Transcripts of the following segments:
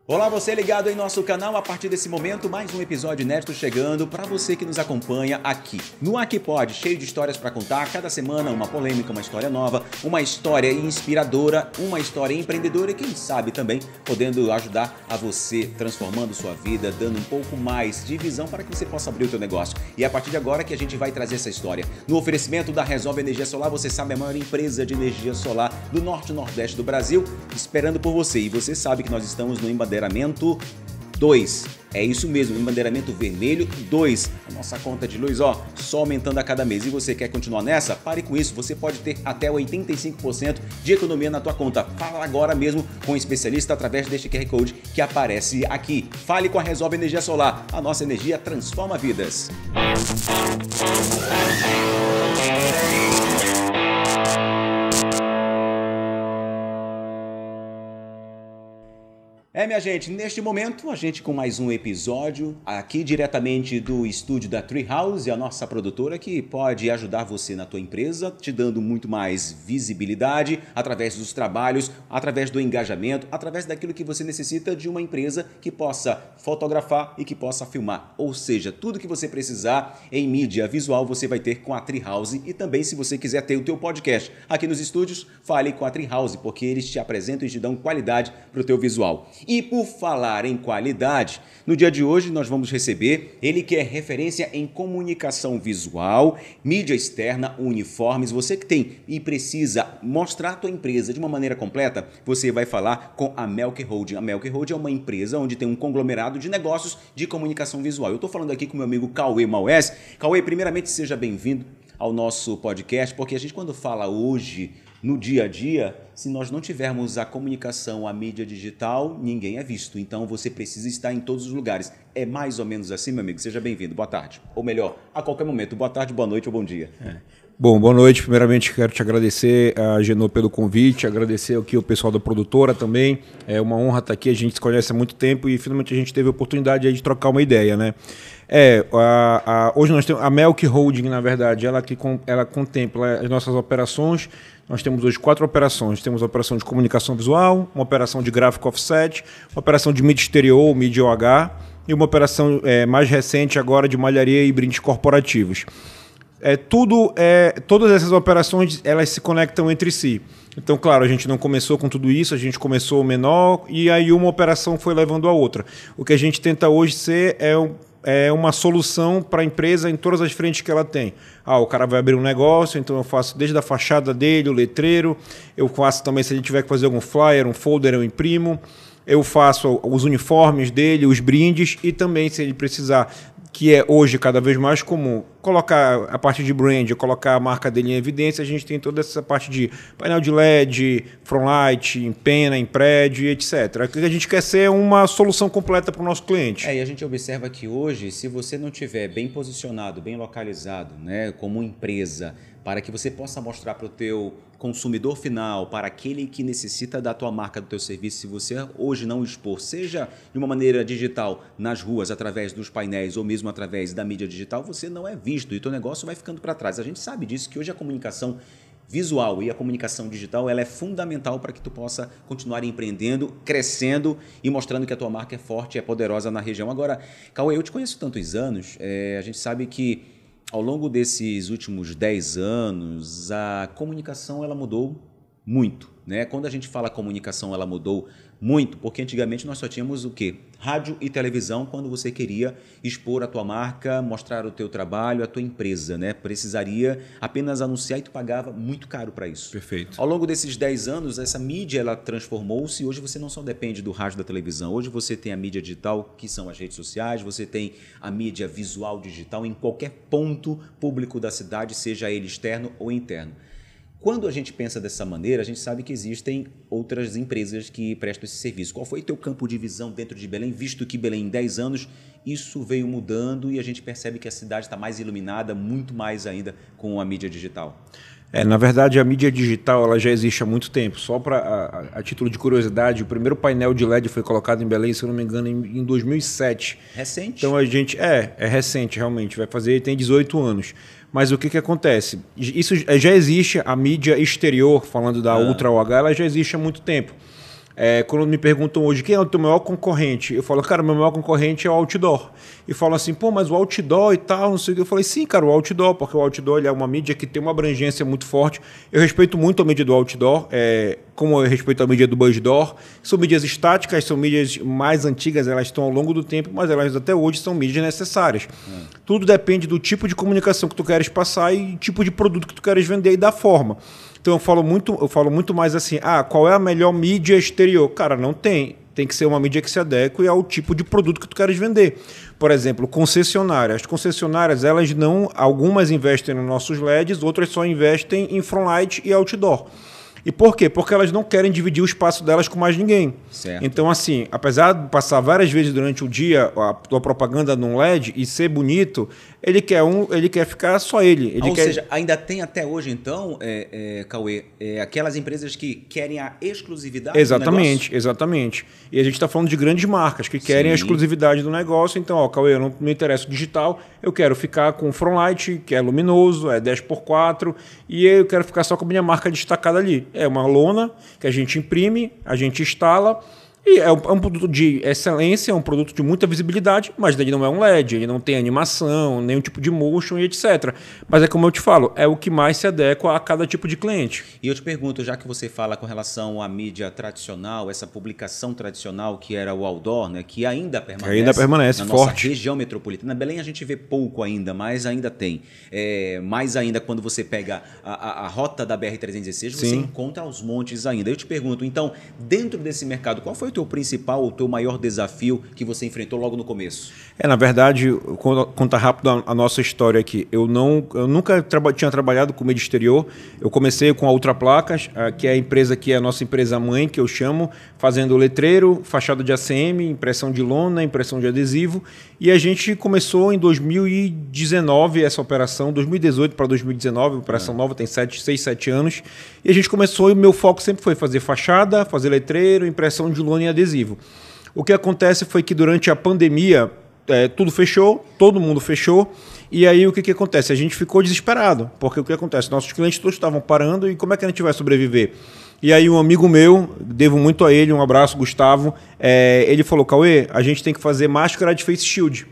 Olá, você ligado em nosso canal. A partir desse momento, mais um episódio inédito chegando para você que nos acompanha aqui no Aqui Pode, cheio de histórias para contar. Cada semana uma polêmica, uma história nova, uma história inspiradora, uma história empreendedora e quem sabe também podendo ajudar a você, transformando sua vida, dando um pouco mais de visão para que você possa abrir o teu negócio. E é a partir de agora que a gente vai trazer essa história. No oferecimento da Resolve Energia Solar, você sabe, a maior empresa de energia solar do norte e nordeste do Brasil, esperando por você. E você sabe que nós estamos no Embandeiramento 2. É isso mesmo, Embandeiramento Vermelho 2. A nossa conta de luz, só aumentando a cada mês. E você quer continuar nessa? Pare com isso, você pode ter até 85% de economia na tua conta. Fala agora mesmo com um especialista através deste QR Code que aparece aqui. Fale com a Resolve Energia Solar. A nossa energia transforma vidas. Minha gente, neste momento, a gente com mais um episódio aqui diretamente do estúdio da Treehouse, a nossa produtora que pode ajudar você na tua empresa, te dando muito mais visibilidade através dos trabalhos, através do engajamento, através daquilo que você necessita de uma empresa que possa fotografar e que possa filmar. Ou seja, tudo que você precisar em mídia visual você vai ter com a Treehouse e também se você quiser ter o teu podcast aqui nos estúdios, fale com a Treehouse, porque eles te apresentam e te dão qualidade para o teu visual. E por falar em qualidade, no dia de hoje nós vamos receber ele que é referência em comunicação visual, mídia externa, uniformes. Você que tem e precisa mostrar a tua empresa de uma maneira completa, você vai falar com a Melk Holding. A Melk Holding é uma empresa onde tem um conglomerado de negócios de comunicação visual. Eu estou falando aqui com meu amigo Cauê Maués. Cauê, primeiramente seja bem-vindo ao nosso podcast, porque a gente quando fala hoje no dia a dia, se nós não tivermos a comunicação, a mídia digital, ninguém é visto. Então você precisa estar em todos os lugares. É mais ou menos assim, meu amigo? Seja bem-vindo. Boa tarde. Ou melhor, a qualquer momento. Boa tarde, boa noite ou bom dia. Bom, boa noite. Primeiramente quero te agradecer, a Genô, pelo convite, agradecer aqui o pessoal da produtora também. É uma honra estar aqui, a gente se conhece há muito tempo e finalmente a gente teve a oportunidade aí de trocar uma ideia, né? Hoje nós temos a Melk Holding, na verdade, ela contempla as nossas operações. Nós temos hoje 4 operações. Temos a operação de comunicação visual, uma operação de gráfico offset, uma operação de mídia exterior, mídia OH, e uma operação mais recente agora de malharia e brindes corporativos. Todas essas operações elas se conectam entre si. Então, claro, a gente não começou com tudo isso, a gente começou menor e aí uma operação foi levando a outra. O que a gente tenta hoje ser é uma solução para a empresa em todas as frentes que ela tem. O cara vai abrir um negócio, então eu faço desde a fachada dele, o letreiro, eu faço também, se ele tiver que fazer algum flyer, um folder, eu imprimo, eu faço os uniformes dele, os brindes e também, se ele precisar, que é hoje cada vez mais comum, colocar a parte de brand, colocar a marca dele em evidência, a gente tem toda essa parte de painel de LED, front light, em pena, em prédio, etc. O que a gente quer ser uma solução completa para o nosso cliente. E a gente observa que hoje, se você não tiver bem posicionado, bem localizado, né, como empresa, para que você possa mostrar para o teu consumidor final, para aquele que necessita da tua marca, do teu serviço, se você hoje não expor, seja de uma maneira digital nas ruas, através dos painéis ou mesmo através da mídia digital, você não é visto e o teu negócio vai ficando para trás. A gente sabe disso, que hoje a comunicação visual e a comunicação digital ela é fundamental para que tu possa continuar empreendendo, crescendo e mostrando que a tua marca é forte e é poderosa na região. Agora, Cauê, eu te conheço tantos anos, a gente sabe que ao longo desses últimos 10 anos, a comunicação ela mudou muito, né? Quando a gente fala comunicação, ela mudou muito, porque antigamente nós só tínhamos o quê? Rádio e televisão quando você queria expor a tua marca, mostrar o teu trabalho, a tua empresa, né? Precisaria apenas anunciar e tu pagava muito caro para isso. Perfeito. Ao longo desses 10 anos, essa mídia ela transformou-se. Hoje você não só depende do rádio e da televisão. Hoje você tem a mídia digital, que são as redes sociais, você tem a mídia visual digital em qualquer ponto público da cidade, seja ele externo ou interno. Quando a gente pensa dessa maneira, a gente sabe que existem outras empresas que prestam esse serviço. Qual foi o teu campo de visão dentro de Belém, visto que Belém, em 10 anos, isso veio mudando e a gente percebe que a cidade está mais iluminada, muito mais ainda com a mídia digital? Na verdade, a mídia digital ela já existe há muito tempo. Só para a título de curiosidade, o primeiro painel de LED foi colocado em Belém, se eu não me engano, em 2007. Recente? Então a gente é recente realmente. Tem 18 anos. Mas o que acontece? Isso já existe, a mídia exterior, falando da Ultra OH, ela já existe há muito tempo. Quando me perguntam hoje quem é o teu maior concorrente, eu falo, cara, o meu maior concorrente é o outdoor. E falam assim, pô, mas o outdoor e tal, não sei o que. Eu falei, sim, cara, o outdoor, porque o outdoor ele é uma mídia que tem uma abrangência muito forte. Eu respeito muito a mídia do outdoor, como eu respeito a mídia do buzzdoor. São mídias estáticas, são mídias mais antigas, elas estão ao longo do tempo, mas elas até hoje são mídias necessárias. Tudo depende do tipo de comunicação que tu queres passar e tipo de produto que tu queres vender e da forma. Então eu falo muito mais assim, qual é a melhor mídia exterior? Cara, não tem. Tem que ser uma mídia que se adeque ao tipo de produto que tu queres vender. Por exemplo, concessionárias. As concessionárias, algumas investem nos nossos LEDs, outras só investem em frontlight e outdoor. E por quê? Porque elas não querem dividir o espaço delas com mais ninguém. Certo. Então, assim, apesar de passar várias vezes durante o dia a tua propaganda num LED e ser bonito, ele quer ficar só ele. Ou seja, ainda tem até hoje, então, Cauê, aquelas empresas que querem a exclusividade do negócio? Exatamente. E a gente está falando de grandes marcas que querem a exclusividade do negócio. Então, Cauê, eu não me interesso digital, eu quero ficar com o frontlight, que é luminoso, é 10x4, e eu quero ficar só com a minha marca destacada ali. É uma lona que a gente imprime, a gente instala, e é um produto de excelência, é um produto de muita visibilidade, mas ele não é um LED, ele não tem animação, nenhum tipo de motion e etc. Mas é como eu te falo, é o que mais se adequa a cada tipo de cliente. E eu te pergunto, já que você fala com relação à mídia tradicional, essa publicação tradicional que era o outdoor, né, que ainda permanece na nossa forte. Região metropolitana. Belém a gente vê pouco ainda, mas ainda tem. Mais ainda quando você pega a rota da BR-316, você encontra aos montes ainda. Eu te pergunto, então, dentro desse mercado, qual foi o teu principal, o teu maior desafio que você enfrentou logo no começo? Na verdade, contar rápido a nossa história aqui. Eu nunca tinha trabalhado com mídia exterior. Eu comecei com a Ultraplacas, que é a empresa que é a nossa empresa mãe, que eu chamo, fazendo letreiro, fachada de ACM, impressão de lona, impressão de adesivo. E a gente começou em 2019 essa operação, 2018 para 2019, operação nova, tem 6, 7 anos. E a gente começou e o meu foco sempre foi fazer fachada, fazer letreiro, impressão de lona e adesivo. O que acontece foi que durante a pandemia, tudo fechou, todo mundo fechou, e aí o que acontece? A gente ficou desesperado, porque o que acontece? Nossos clientes todos estavam parando, e como é que a gente vai sobreviver? E aí um amigo meu, devo muito a ele, um abraço, Gustavo, ele falou, Cauê, a gente tem que fazer máscara de face shield.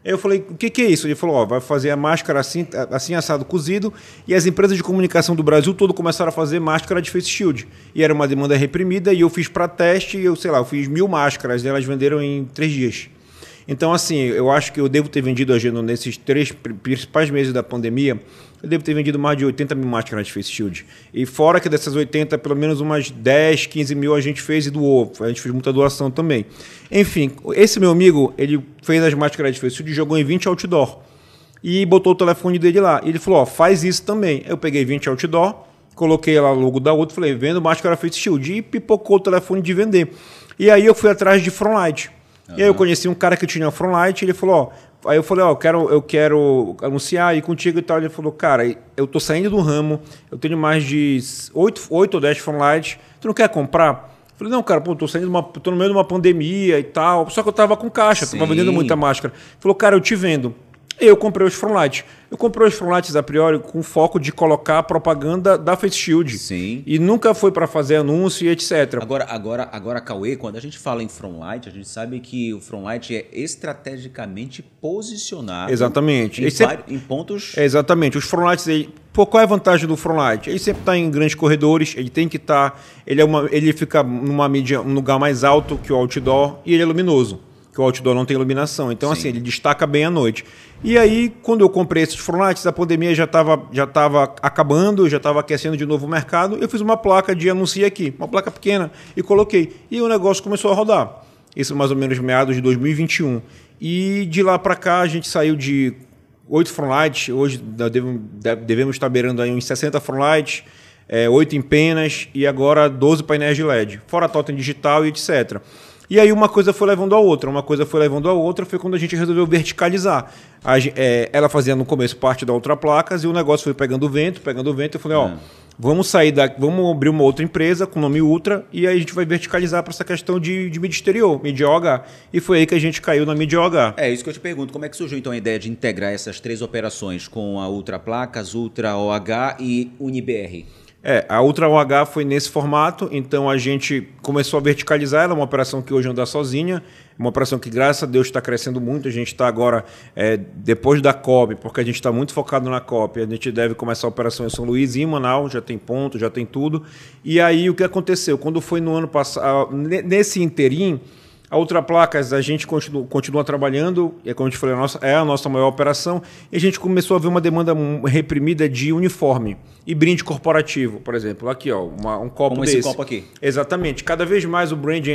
Aí eu falei, o que é isso? Ele falou, vai fazer a máscara assim assado, cozido, e as empresas de comunicação do Brasil todo começaram a fazer máscara de face shield. E era uma demanda reprimida, e eu fiz para teste, eu fiz 1000 máscaras, e elas venderam em 3 dias. Então, assim, eu acho que eu devo ter vendido a Geno nesses 3 principais meses da pandemia, eu devo ter vendido mais de 80 mil máscaras de face shield. E fora que dessas 80, pelo menos umas 10, 15 mil a gente fez e doou. A gente fez muita doação também. Enfim, esse meu amigo, ele fez as máscaras de face shield e jogou em 20 outdoor. E botou o telefone dele lá. E ele falou, faz isso também. Eu peguei 20 outdoor, coloquei lá o logo da outra, falei, vendo máscara face shield. E pipocou o telefone de vender. E aí eu fui atrás de frontlight. E aí eu conheci um cara que tinha frontlight, ele falou, aí eu falei, eu quero anunciar aí contigo e tal. Ele falou, cara, eu tô saindo do ramo, eu tenho mais de 8 ou 10 frontlights, tu não quer comprar? Eu falei, não, cara, tô no meio de uma pandemia e tal, só que eu tava com caixa, tava vendendo muita máscara. Ele falou, cara, eu te vendo. Eu comprei os frontlights. Eu comprei os frontlights a priori com foco de colocar a propaganda da Face Shield. Sim. E nunca foi para fazer anúncio e etc. Agora, Cauê, quando a gente fala em frontlight, a gente sabe que o frontlight é estrategicamente posicionado. Exatamente. Em pontos... Exatamente. Os frontlights, qual é a vantagem do frontlight? Ele sempre está em grandes corredores, ele tem que estar... Ele fica num lugar mais alto que o outdoor e ele é luminoso. Que o outdoor não tem iluminação. Então, assim, ele destaca bem à noite. E aí, quando eu comprei esses frontlights, a pandemia já estava acabando, já estava aquecendo de novo o mercado, eu fiz uma placa de anuncia aqui, uma placa pequena, e coloquei. E o negócio começou a rodar. Isso mais ou menos meados de 2021. E de lá para cá, a gente saiu de 8 frontlights, hoje devemos estar beirando aí uns 60 frontlights, 8 em penas, e agora 12 painéis de LED, fora totem digital e etc. E aí uma coisa foi levando a outra, foi quando a gente resolveu verticalizar. Ela fazia no começo parte da Ultraplacas e o negócio foi pegando vento, eu falei, vamos vamos abrir uma outra empresa com o nome Ultra e aí a gente vai verticalizar para essa questão de mídia exterior, mídia OH. E foi aí que a gente caiu na mídia OH. É isso que eu te pergunto, como é que surgiu então a ideia de integrar essas 3 operações com a Ultraplacas, Ultra OH e UniBR? A Ultra OH foi nesse formato, então a gente começou a verticalizar, ela é uma operação que hoje anda sozinha, uma operação que, graças a Deus, está crescendo muito. A gente está agora, depois da COP, porque a gente está muito focado na COP, a gente deve começar a operação em São Luís e em Manaus, já tem ponto, já tem tudo. E aí o que aconteceu? Quando foi no ano passado, nesse interim, a Ultra Placas, a gente continua trabalhando, como eu te falei, é a nossa maior operação, e a gente começou a ver uma demanda reprimida de uniforme e brinde corporativo, por exemplo. Aqui, ó, um copo desse. Como esse copo aqui. Exatamente. Cada vez mais o branding,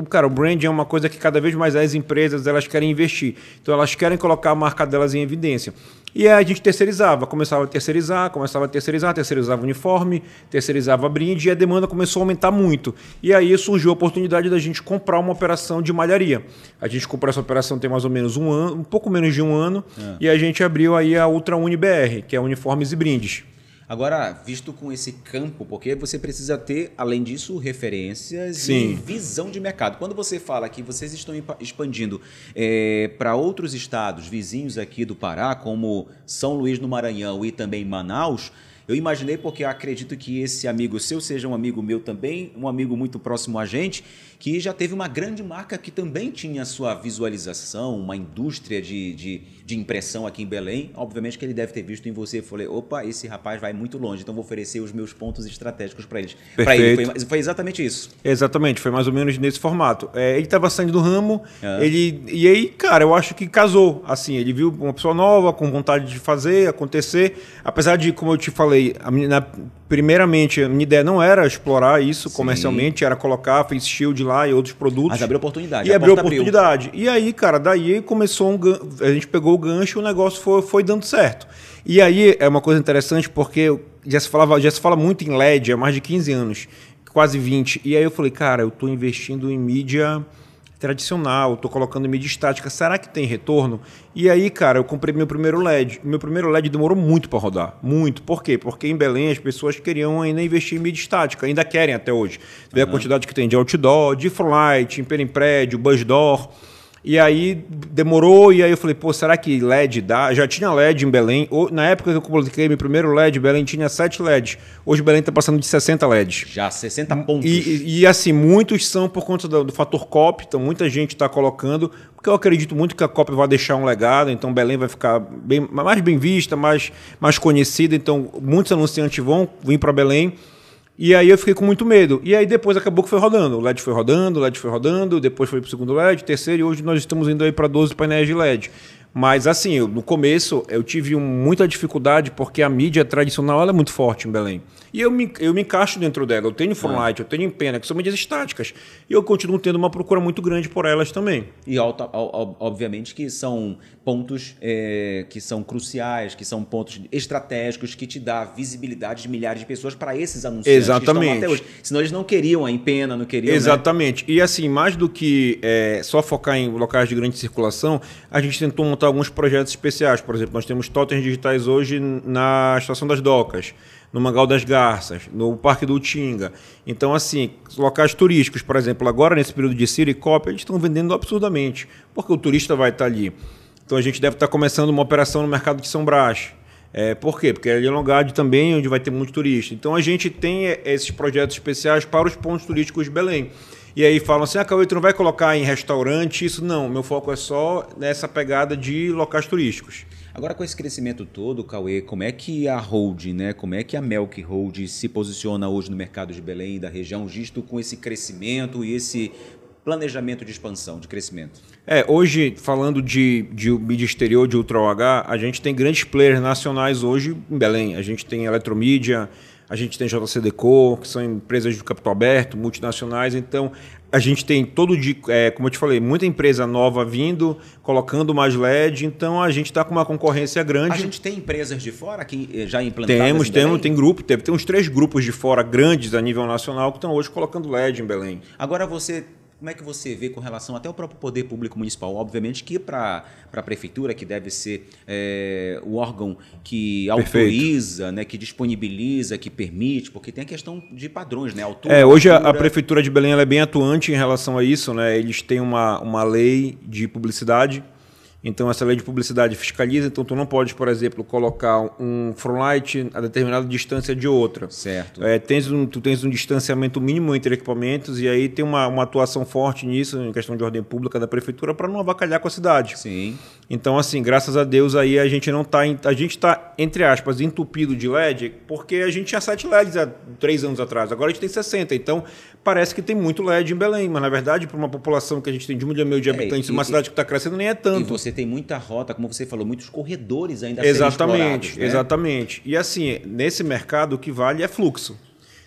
cara, o branding é uma coisa que cada vez mais as empresas elas querem investir. Então, elas querem colocar a marca delas em evidência. E aí a gente terceirizava, começava a terceirizava uniforme, terceirizava brinde, e a demanda começou a aumentar muito. E aí surgiu a oportunidade da gente comprar uma operação de malharia. A gente comprou essa operação tem mais ou menos um ano, um pouco menos de um ano, e a gente abriu aí a Ultra UniBR, que é uniformes e brindes. Agora, visto com esse campo, porque você precisa ter, além disso, referências Sim. e visão de mercado. Quando você fala que vocês estão expandindo para outros estados vizinhos aqui do Pará, como São Luís no Maranhão e também Manaus, eu imaginei, porque eu acredito que esse amigo seu seja um amigo meu também, um amigo muito próximo a gente, que já teve uma grande marca que também tinha sua visualização, uma indústria de impressão aqui em Belém. Obviamente que ele deve ter visto em você e falei, opa, esse rapaz vai muito longe, então vou oferecer os meus pontos estratégicos para eles. Para ele. Foi exatamente isso. Exatamente, foi mais ou menos nesse formato. Ele estava saindo do ramo, e aí, cara, eu acho que casou. Assim, ele viu uma pessoa nova, com vontade de fazer, acontecer. Apesar de, como eu te falei, primeiramente, a minha ideia não era explorar isso comercialmente, era colocar Face Shield lá e outros produtos. Mas abriu oportunidade. E abriu oportunidade. E aí, cara, daí começou a gente pegou o gancho e o negócio foi dando certo. E aí é uma coisa interessante porque já se fala muito em LED há mais de 15 anos, quase 20. E aí eu falei, cara, eu estou investindo em mídia tradicional, estou colocando mídia estática, será que tem retorno? E aí, cara, eu comprei meu primeiro LED. Meu primeiro LED demorou muito para rodar. Muito. Por quê? Porque em Belém as pessoas queriam ainda investir em mídia estática, ainda querem até hoje. Vê a quantidade que tem de outdoor, de Front, Império em prédio, Buzz Door. E aí demorou, e aí eu falei, pô, será que LED dá? Já tinha LED em Belém. Na época que eu coloquei meu primeiro LED, Belém tinha 7 LEDs. Hoje Belém está passando de 60 LEDs. Já 60 pontos. E assim, muitos são por conta do fator COP, então muita gente está colocando, porque eu acredito muito que a COP vai deixar um legado, então Belém vai ficar mais bem vista, mais conhecida, então muitos anunciantes vão vir para Belém. E aí eu fiquei com muito medo. E aí depois acabou que foi rodando. O LED foi rodando, depois foi para o segundo LED, terceiro, e hoje nós estamos indo aí para 12 painéis de LED. Mas assim, no começo eu tive muita dificuldade porque a mídia tradicional ela é muito forte em Belém. E eu me encaixo dentro dela. Eu tenho Frontlight, eu tenho Empena, que são mídias estáticas. E eu continuo tendo uma procura muito grande por elas também. E obviamente que são pontos que são cruciais, que são pontos estratégicos, que te dá visibilidade de milhares de pessoas para esses anunciantes. Exatamente. Que estão até hoje. Senão eles não queriam a Empena, não queriam... Exatamente. Né? E assim, mais do que só focar em locais de grande circulação, a gente tentou montar alguns projetos especiais. Por exemplo, nós temos totens digitais hoje na Estação das Docas, no Mangal das Garças, no Parque do Utinga. Então, assim, locais turísticos, por exemplo, agora nesse período de Ciro e Copa, eles estão vendendo absurdamente, porque o turista vai estar ali. Então, a gente deve estar começando uma operação no mercado de São Brás. Por quê? Porque ali é um lugar também onde vai ter muito turista. Então, a gente tem esses projetos especiais para os pontos turísticos de Belém. E aí falam assim, Cauê, tu não vai colocar em restaurante? Isso não, meu foco é só nessa pegada de locais turísticos. Agora, com esse crescimento todo, Cauê, como é que a Hold, né, como é que a Melk Hold se posiciona hoje no mercado de Belém e da região, justo com esse crescimento e esse planejamento de expansão, de crescimento? Hoje, falando de mídia exterior, de Ultra OH, a gente tem grandes players nacionais hoje em Belém. A gente tem Eletromídia, a gente tem JCDecaux, que são empresas de capital aberto, multinacionais. Então, a gente tem como eu te falei, muita empresa nova vindo, colocando mais LED. Então, a gente está com uma concorrência grande. A gente tem empresas de fora que já implantadas tem grupo, tem uns 3 grupos de fora grandes a nível nacional que estão hoje colocando LED em Belém. Agora, como é que você vê com relação até ao próprio poder público municipal? Obviamente que para a prefeitura, que deve ser o órgão que autoriza, né, que disponibiliza, que permite, porque tem a questão de padrões, né? Hoje a prefeitura de Belém ela é bem atuante em relação a isso, né? Eles têm uma lei de publicidade Então, essa lei de publicidade fiscaliza, então tu não pode, por exemplo, colocar um front light a determinada distância de outra. Certo. Tu tens um distanciamento mínimo entre equipamentos e aí tem uma atuação forte nisso, em questão de ordem pública da prefeitura, para não avacalhar com a cidade. Sim. Então, assim, graças a Deus, aí a gente não está, a gente está, entre aspas, entupido de LED, porque a gente tinha 7 LEDs há 3 anos atrás, agora a gente tem 60, então parece que tem muito LED em Belém, mas na verdade, para uma população que a gente tem de 1,5 milhão de habitantes, uma cidade que está crescendo, nem é tanto. E você tem muita rota, como você falou, muitos corredores ainda a serem explorados, né? Exatamente. E assim, nesse mercado o que vale é fluxo.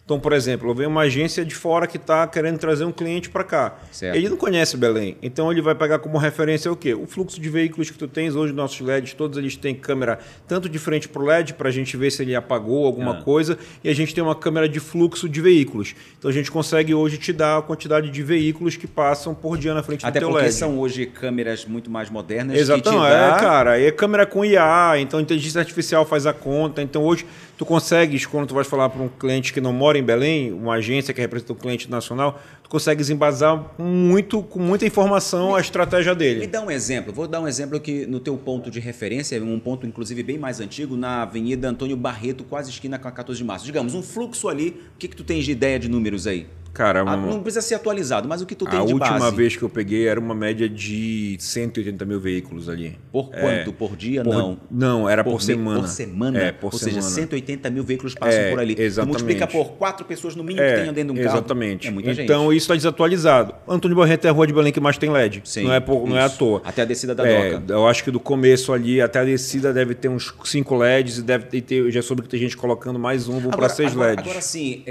Então, por exemplo, vem uma agência de fora que está querendo trazer um cliente para cá. Certo. Ele não conhece Belém, então ele vai pegar como referência o quê? O fluxo de veículos que tu tens hoje, nossos LEDs, todos eles têm câmera tanto de frente para o LED, para a gente ver se ele apagou alguma coisa, e a gente tem uma câmera de fluxo de veículos. Então a gente consegue hoje te dar a quantidade de veículos que passam por dia na frente do teu LED. Até porque são hoje câmeras muito mais modernas. Exatamente, que te dá... cara, é câmera com IA, então a inteligência artificial faz a conta, então hoje tu consegues, quando tu vais falar para um cliente que não mora em Belém, uma agência que representa um cliente nacional, tu consegues embasar com muita informação a estratégia dele. Me dá um exemplo. Vou dar um exemplo que no teu ponto de referência, um ponto inclusive bem mais antigo, na Avenida Antônio Barreto, quase esquina com a 14 de março. Digamos, um fluxo ali, o que tu tens de ideia de números aí? Cara, não precisa ser atualizado, mas o que tu tem de base? A última vez que eu peguei era uma média de 180 mil veículos ali. Por quanto? Por dia? Não, era por semana. Por semana? Por Ou semana. seja, 180 mil veículos passam por ali. Exatamente. Tu multiplica por 4 pessoas no mínimo que tenham dentro de um carro. Exatamente. É muita gente. Então isso está desatualizado. Antônio Barreto é a rua de Belém que mais tem LED. Sim, não é à toa. Até a descida da Doca. Eu acho que do começo ali até a descida deve ter uns 5 LEDs e deve ter, eu já soube que tem gente colocando mais um, vou para 6 LEDs. Agora sim,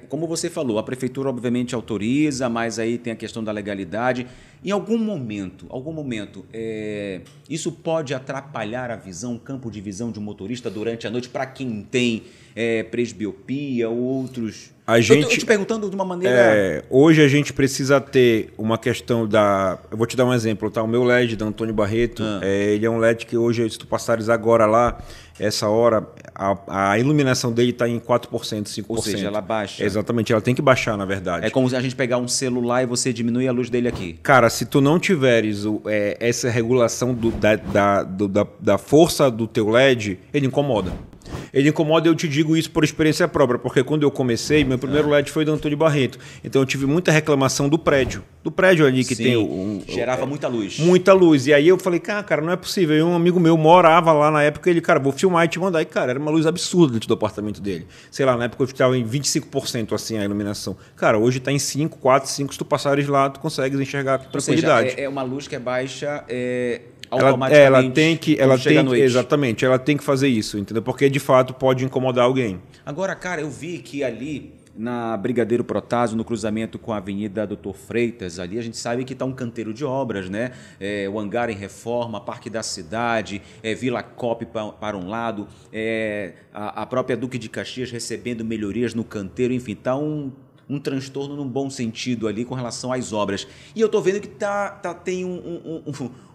como você falou, a prefeitura obviamente autoriza, mas aí tem a questão da legalidade. Em algum momento, isso pode atrapalhar a visão, o campo de visão de um motorista durante a noite para quem tem presbiopia ou outros... Eu te perguntando de uma maneira... Hoje a gente precisa ter uma questão da... Eu vou te dar um exemplo, tá? O meu LED da Antônio Barreto, ele é um LED que hoje, se tu passares agora lá, essa hora, a iluminação dele está em 4%, 5%. Ou seja, ela baixa. Exatamente, ela tem que baixar, na verdade. É como se a gente pegar um celular e você diminui a luz dele aqui. Cara, se tu não tiveres essa regulação da força do teu LED, ele incomoda. Ele incomoda, eu te digo isso por experiência própria, porque quando eu comecei, meu primeiro LED foi do Antônio Barreto. Então eu tive muita reclamação do prédio. Do prédio ali que tem gerava muita luz. Muita luz. E aí eu falei, cara, não é possível. E um amigo meu morava lá na época, ele, cara, vou filmar e te mandar. E, cara, era uma luz absurda dentro do apartamento dele. Sei lá, na época eu estava em 25% assim a iluminação. Cara, hoje está em 5, 4, 5. Se tu passares lá, tu consegues enxergar com tranquilidade. Ou seja, é uma luz que é baixa... automaticamente exatamente, ela tem que fazer isso, entendeu? Porque de fato pode incomodar alguém. Agora, cara, eu vi que ali na Brigadeiro Protásio, no cruzamento com a Avenida Doutor Freitas, ali a gente sabe que está um canteiro de obras, né? O Hangar em Reforma, Parque da Cidade, Vila Cop para um lado, a própria Duque de Caxias recebendo melhorias no canteiro, enfim, está um transtorno num bom sentido ali com relação às obras. E eu tô vendo que tem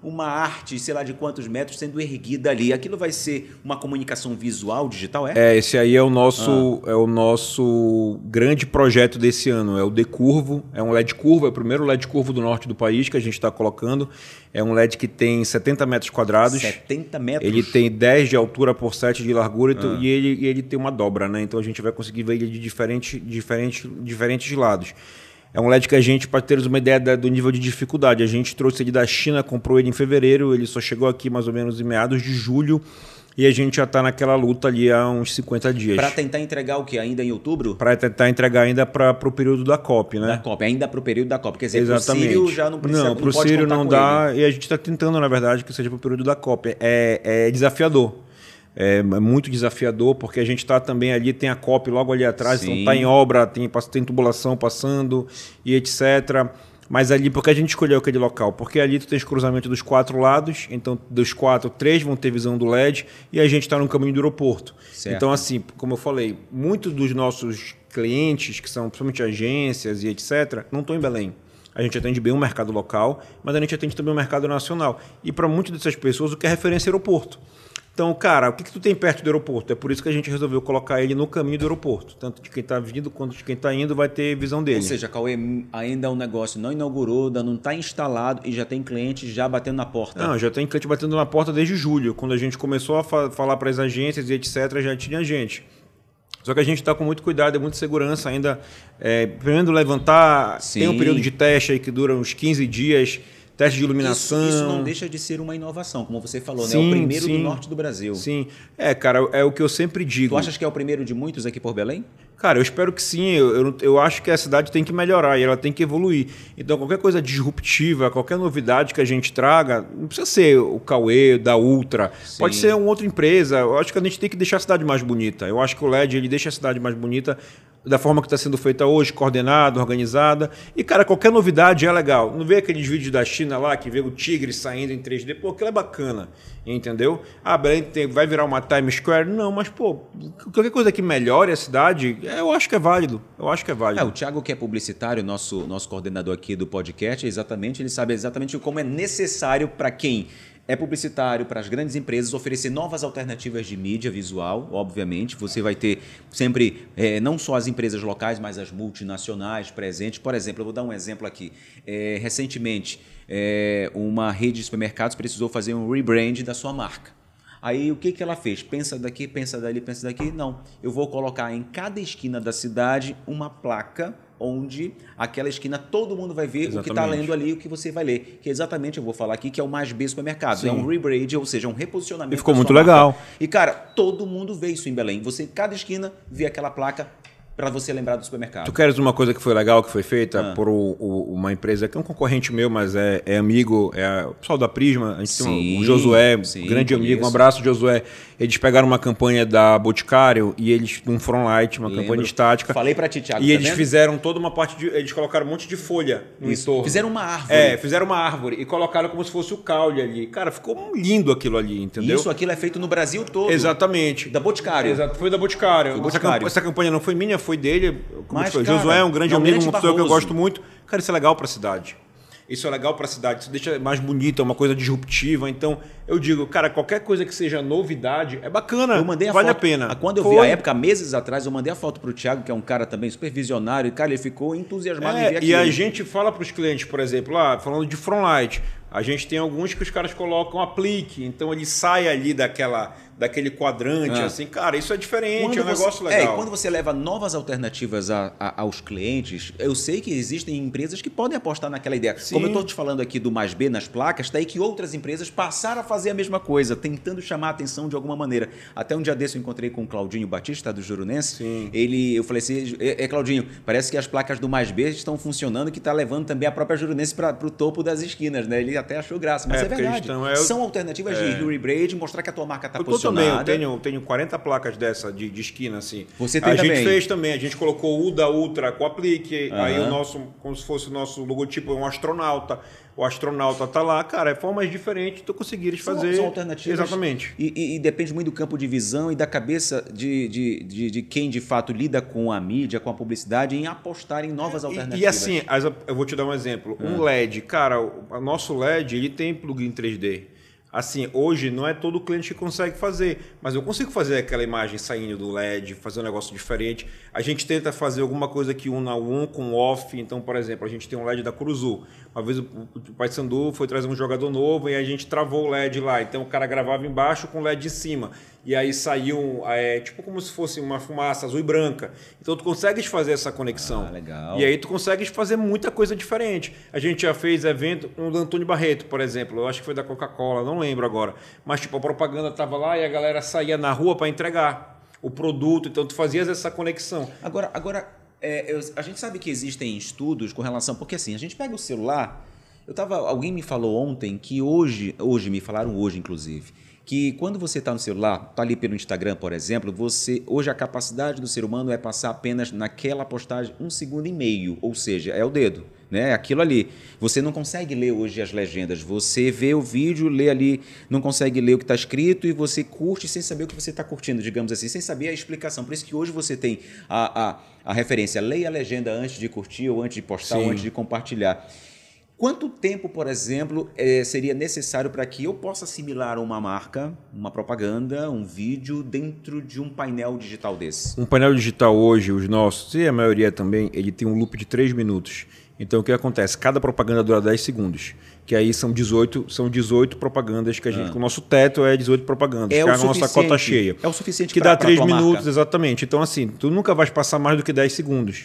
uma arte, sei lá de quantos metros, sendo erguida ali. Aquilo vai ser uma comunicação visual, digital, esse aí é o nosso grande projeto desse ano. É o Decurvo, é um LED curvo, é o primeiro LED curvo do norte do país que a gente está colocando. É um LED que tem 70 metros quadrados. 70 metros? Ele tem 10 de altura por 7 de largura e ele tem uma dobra, né? Então a gente vai conseguir ver ele de diferentes lados. É um LED que a gente, para teres uma ideia do nível de dificuldade, a gente trouxe ele da China, comprou ele em fevereiro, ele só chegou aqui mais ou menos em meados de julho e a gente já está naquela luta ali há uns 50 dias. Para tentar entregar o que? Ainda em outubro? Para tentar entregar ainda para o período da COP, né? Da COP, ainda para o período da COP. Quer dizer, para o Círio já não precisa, não, para o Círio não dá e a gente está tentando, na verdade, que seja para o período da COP. É desafiador. É muito desafiador, porque a gente está também ali, tem a COP logo ali atrás, então está em obra, tem tubulação passando e etc. Mas ali, porque a gente escolheu aquele local? Porque ali tu tens cruzamento dos 4 lados, então dos 4, 3 vão ter visão do LED e a gente está no caminho do aeroporto. Certo. Então assim, como eu falei, muitos dos nossos clientes, que são principalmente agências e etc., não estão em Belém. A gente atende bem o mercado local, mas a gente atende também o mercado nacional. E para muitas dessas pessoas, o que é referência é aeroporto. Então, cara, o que tu tem perto do aeroporto? É por isso que a gente resolveu colocar ele no caminho do aeroporto. Tanto de quem está vindo quanto de quem está indo vai ter visão dele. Ou seja, Cauê, ainda o negócio não inaugurou, ainda não está instalado e já tem cliente já batendo na porta. Não, já tem cliente batendo na porta desde julho. Quando a gente começou a falar para as agências e etc., já tinha gente. Só que a gente está com muito cuidado e muita segurança ainda. Primeiro levantar, Sim. tem um período de teste aí que dura uns 15 dias, teste de iluminação. Isso não deixa de ser uma inovação, como você falou, Sim, né? É o primeiro sim. do norte do Brasil. Sim. Cara, é o que eu sempre digo. Tu achas que é o primeiro de muitos aqui por Belém? Cara, eu espero que sim. Eu acho que a cidade tem que melhorar e ela tem que evoluir. Então, qualquer coisa disruptiva, qualquer novidade que a gente traga, não precisa ser o Cauê, da Ultra, Sim. pode ser uma outra empresa. Eu acho que a gente tem que deixar a cidade mais bonita. Eu acho que o LED ele deixa a cidade mais bonita da forma que está sendo feita hoje, coordenada, organizada. E, cara, qualquer novidade é legal. Não vê aqueles vídeos da China lá, que vê o tigre saindo em 3D. Pô, aquilo é bacana, entendeu? Belém vai virar uma Times Square? Não, mas, pô, qualquer coisa que melhore a cidade, eu acho que é válido. O Thiago, que é publicitário, nosso coordenador aqui do podcast, ele sabe exatamente como é necessário para quem é publicitário, para as grandes empresas, oferecer novas alternativas de mídia visual, obviamente. Você vai ter sempre, não só as empresas locais, mas as multinacionais presentes. Por exemplo, eu vou dar um exemplo aqui. Recentemente, uma rede de supermercados precisou fazer um rebrand da sua marca. Aí o que ela fez? Pensa daqui, pensa dali, pensa daqui. Não, eu vou colocar em cada esquina da cidade uma placa onde aquela esquina todo mundo vai ver exatamente o que está lendo ali, o que você vai ler. Que exatamente eu vou falar aqui, que é o Mais B Supermercado. Sim. É um rebrand, ou seja, um reposicionamento. E ficou muito legal. Marca. E, cara, todo mundo vê isso em Belém. Você, em cada esquina, vê aquela placa para você lembrar do supermercado. Tu queres uma coisa que foi legal, que foi feita por uma empresa que é um concorrente meu, mas é amigo, o pessoal da Prisma, a gente tem o Josué, grande amigo, um abraço, Josué. Eles pegaram uma campanha da Boticário e eles, um Frontlight, uma campanha estática. Falei para ti, Thiago. E eles fizeram toda uma parte eles colocaram um monte de folha no entorno. Fizeram uma árvore. Fizeram uma árvore e colocaram como se fosse o caule ali. Cara, ficou lindo aquilo ali, entendeu? Aquilo é feito no Brasil todo. Exatamente. Da Boticário. Exato, foi da Boticário. Essa campanha não foi minha, foi dele. Mas, cara, Josué é um grande amigo, uma pessoa que eu gosto muito. Cara, isso é legal para a cidade. Isso é legal para a cidade, isso deixa mais bonita, uma coisa disruptiva. Então, eu digo, cara, qualquer coisa que seja novidade é bacana, vale a pena. Quando eu vi a época, meses atrás, eu mandei a foto para o Thiago, que é um cara também super visionário, e, cara, ele ficou entusiasmado em ver aquilo. E a gente fala para os clientes, por exemplo, falando de Frontlight, a gente tem alguns que os caras colocam aplique, então ele sai ali daquele quadrante, assim, cara, isso é diferente, é um negócio legal. E quando você leva novas alternativas aos clientes, eu sei que existem empresas que podem apostar naquela ideia. Sim. Como eu estou te falando aqui do Mais B nas placas, está aí que outras empresas passaram a fazer a mesma coisa, tentando chamar a atenção de alguma maneira. Até um dia desse eu encontrei com o Claudinho Batista, do Jurunense. Sim. Eu falei assim, Claudinho, parece que as placas do Mais B estão funcionando, que está levando também a própria Jurunense para o topo das esquinas, né? Ele até achou graça, mas é verdade. São alternativas de rebrand, mostrar que a tua marca está posicionada. Eu tenho 40 placas dessa de esquina, assim. Você tem também? A gente fez também, a gente colocou o da Ultra com aplique, aí o nosso, como se fosse o nosso logotipo, um astronauta. O astronauta tá lá, cara, é formas diferentes, tu conseguires fazer. São alternativas. Exatamente. E depende muito do campo de visão e da cabeça de quem de fato lida com a mídia, com a publicidade, em apostar em novas alternativas. E assim, eu vou te dar um exemplo. Um LED, cara, o nosso LED, ele tem plugin 3D. Assim, hoje não é todo cliente que consegue fazer, mas eu consigo fazer aquela imagem saindo do LED, fazer um negócio diferente. A gente tenta fazer alguma coisa que una o on com o off. Então, por exemplo, a gente tem um LED da Curuzu. Uma vez o Paysandu foi trazer um jogador novo e a gente travou o LED lá. Então o cara gravava embaixo com o LED em cima. E aí saiu tipo como se fosse uma fumaça azul e branca. Então tu consegues fazer essa conexão. Legal. E aí tu consegues fazer muita coisa diferente. A gente já fez evento, um do Antônio Barreto, por exemplo. Eu acho que foi da Coca-Cola, não lembro agora. Mas tipo, a propaganda estava lá e a galera saía na rua para entregar o produto. Então tu fazias essa conexão. Agora a gente sabe que existem estudos com relação... Porque assim, a gente pega o celular... Alguém me falou ontem que hoje me falaram hoje, inclusive, que quando você está no celular, está ali pelo Instagram, por exemplo, hoje a capacidade do ser humano é passar apenas naquela postagem 1,5 segundos, ou seja, é o dedo, né? Aquilo ali. Você não consegue ler hoje as legendas, você vê o vídeo, lê ali, não consegue ler o que está escrito e você curte sem saber o que você está curtindo, digamos assim, sem saber a explicação. Por isso que hoje você tem a referência, leia a legenda antes de curtir ou antes de postar ou antes de compartilhar. Quanto tempo, por exemplo, seria necessário para que eu possa assimilar uma marca, uma propaganda, um vídeo dentro de um painel digital desse? Um painel digital hoje, os nossos, e a maioria também, ele tem um loop de 3 minutos. Então o que acontece? Cada propaganda dura 10 segundos. Que aí são 18 propagandas que a gente. O nosso teto é 18 propagandas, que é a nossa cota cheia. É o suficiente que pra, dá 3 pra minutos, marca. exatamente. Então, assim, tu nunca vais passar mais do que 10 segundos.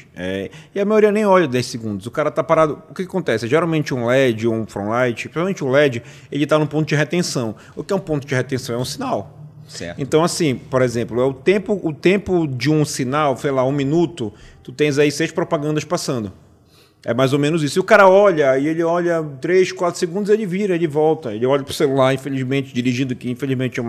E a maioria nem olha 10 segundos. O cara tá parado. O que acontece? Geralmente um LED ou um frontlight, principalmente um LED, ele tá no ponto de retenção. O que é um ponto de retenção? É um sinal. Certo. Então, assim, por exemplo, o tempo de um sinal, sei lá, 1 minuto, tu tens aí 6 propagandas passando. É mais ou menos isso. E o cara olha, e ele olha 3, 4 segundos, ele vira, ele volta. Ele olha pro celular, infelizmente, dirigindo, que infelizmente é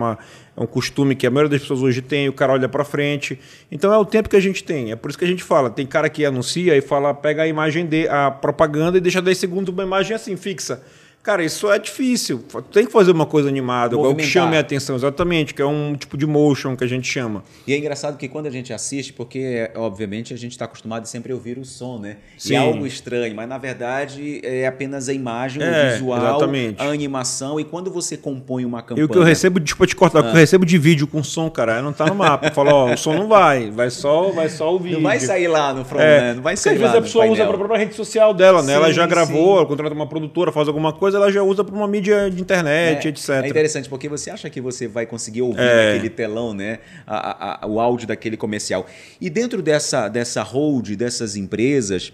um costume que a maioria das pessoas hoje tem, o cara olha para frente. Então é o tempo que a gente tem. É por isso que a gente fala. Tem cara que anuncia e fala, pega a imagem, a propaganda e deixa 10 segundos uma imagem assim, fixa. Cara, isso é difícil. Tem que fazer uma coisa animada, o que chame a atenção, exatamente, que é um tipo de motion que a gente chama. E é engraçado que quando a gente assiste, porque obviamente a gente está acostumado a sempre ouvir o som, né? Sim. E é algo estranho, mas na verdade é apenas a imagem, o visual, exatamente. A animação. E quando você compõe uma campanha... E o que eu recebo, desculpa te cortar, o que eu recebo de vídeo com som, cara, não tá no mapa. Eu falo, ó, o som não vai só o vídeo. Não vai sair lá no front, né? Não vai sair lá no painel. Às vezes a pessoa usa para a própria rede social dela, né? Ela já gravou, ela contrata uma produtora, faz alguma coisa, ela já usa para uma mídia de internet, etc. É interessante, porque você acha que você vai conseguir ouvir naquele telão, né, o áudio daquele comercial. E dentro dessa hold, dessas empresas,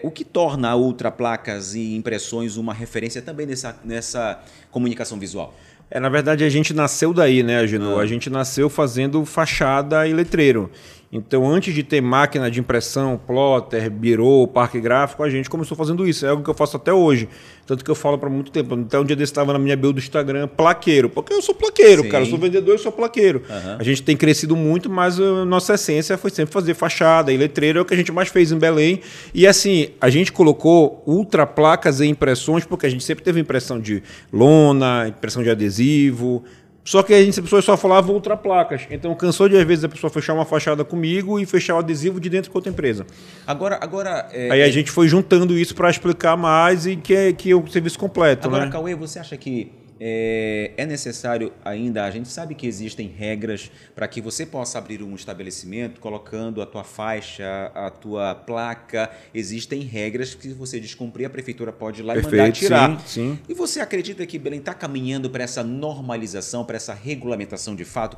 o que torna a Ultra Placas e Impressões uma referência também nessa comunicação visual? Na verdade, a gente nasceu daí, né, Agenor? A gente nasceu fazendo fachada e letreiro. Então, antes de ter máquina de impressão, plotter, birô, parque gráfico, a gente começou fazendo isso. É algo que eu faço até hoje. Tanto que eu falo para muito tempo. Até um dia desse estava na minha bio do Instagram, plaqueiro. Porque eu sou plaqueiro, cara. Eu sou vendedor e sou plaqueiro. A gente tem crescido muito, mas a nossa essência foi sempre fazer fachada e letreiro. É o que a gente mais fez em Belém. E assim, a gente colocou ultra placas e impressões, porque a gente sempre teve impressão de lona, impressão de adesivo. Só que as pessoas só falavam ultra placas. Então cansou de às vezes a pessoa fechar uma fachada comigo e fechar o adesivo de dentro com outra empresa. Aí a gente foi juntando isso para explicar mais e que é o serviço completo. Agora, né? Cauê, você acha que é necessário ainda, a gente sabe que existem regras para que você possa abrir um estabelecimento colocando a tua faixa, a tua placa, existem regras que se você descumprir, a prefeitura pode ir lá e mandar tirar. Sim. E você acredita que Belém está caminhando para essa normalização, para essa regulamentação de fato,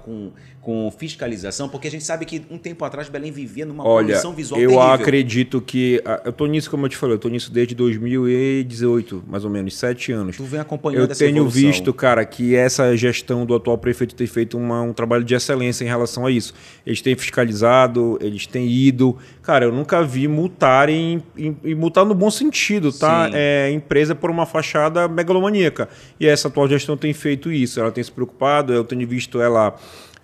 com fiscalização? Porque a gente sabe que um tempo atrás Belém vivia numa poluição visual terrível. Eu acredito que... Eu estou nisso, como eu te falei, eu estou nisso desde 2018, mais ou menos, 7 anos. Tu vem acompanhando essa evolução. visto, cara, que essa gestão do atual prefeito tem feito um trabalho de excelência em relação a isso. Eles têm fiscalizado, eles têm ido. Cara, eu nunca vi multarem, e multar no bom sentido, tá? Empresa por uma fachada megalomaníaca. E essa atual gestão tem feito isso. Ela tem se preocupado, eu tenho visto ela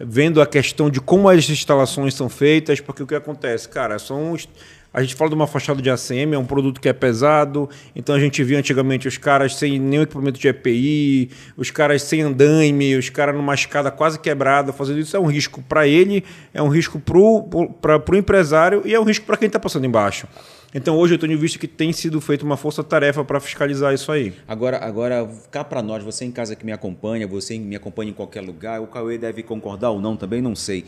vendo a questão de como as instalações são feitas, porque o que acontece? Cara, a gente fala de uma fachada de ACM, é um produto que é pesado, então a gente via antigamente os caras sem nenhum equipamento de EPI, os caras sem andaime, os caras numa escada quase quebrada, fazendo isso é um risco para ele, é um risco para o empresário e é um risco para quem está passando embaixo. Então hoje eu tenho visto que tem sido feita uma força-tarefa para fiscalizar isso aí. Agora cá para nós, você em casa que me acompanha, você me acompanha em qualquer lugar, o Cauê deve concordar ou não, também não sei.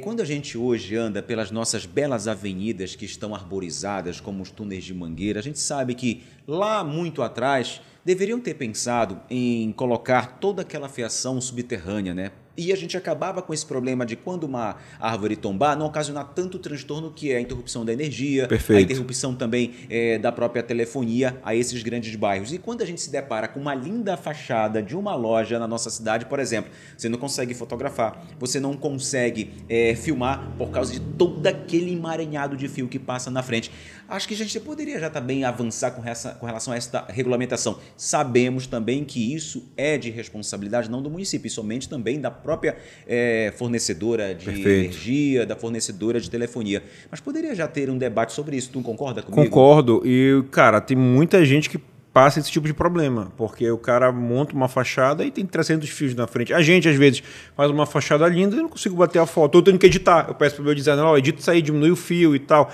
Quando a gente hoje anda pelas nossas belas avenidas que estão arborizadas, como os túneis de Mangueira, a gente sabe que lá muito atrás deveriam ter pensado em colocar toda aquela fiação subterrânea, né? E a gente acabava com esse problema de quando uma árvore tombar, não ocasionar tanto transtorno que é a interrupção da energia, Perfeito. A interrupção também da própria telefonia a esses grandes bairros. E quando a gente se depara com uma linda fachada de uma loja na nossa cidade, por exemplo, você não consegue fotografar, você não consegue filmar por causa de todo aquele emaranhado de fio que passa na frente. Acho que a gente poderia já também avançar com relação a essa regulamentação. Sabemos também que isso é de responsabilidade não do município, somente também da própria fornecedora de energia, da fornecedora de telefonia. Mas poderia já ter um debate sobre isso, tu concorda comigo? Concordo. E, cara, tem muita gente que passa esse tipo de problema, porque o cara monta uma fachada e tem 300 fios na frente. A gente, às vezes, faz uma fachada linda e eu não consigo bater a foto. Eu tenho que editar. Eu peço para o meu designer, edita isso aí, diminui o fio e tal.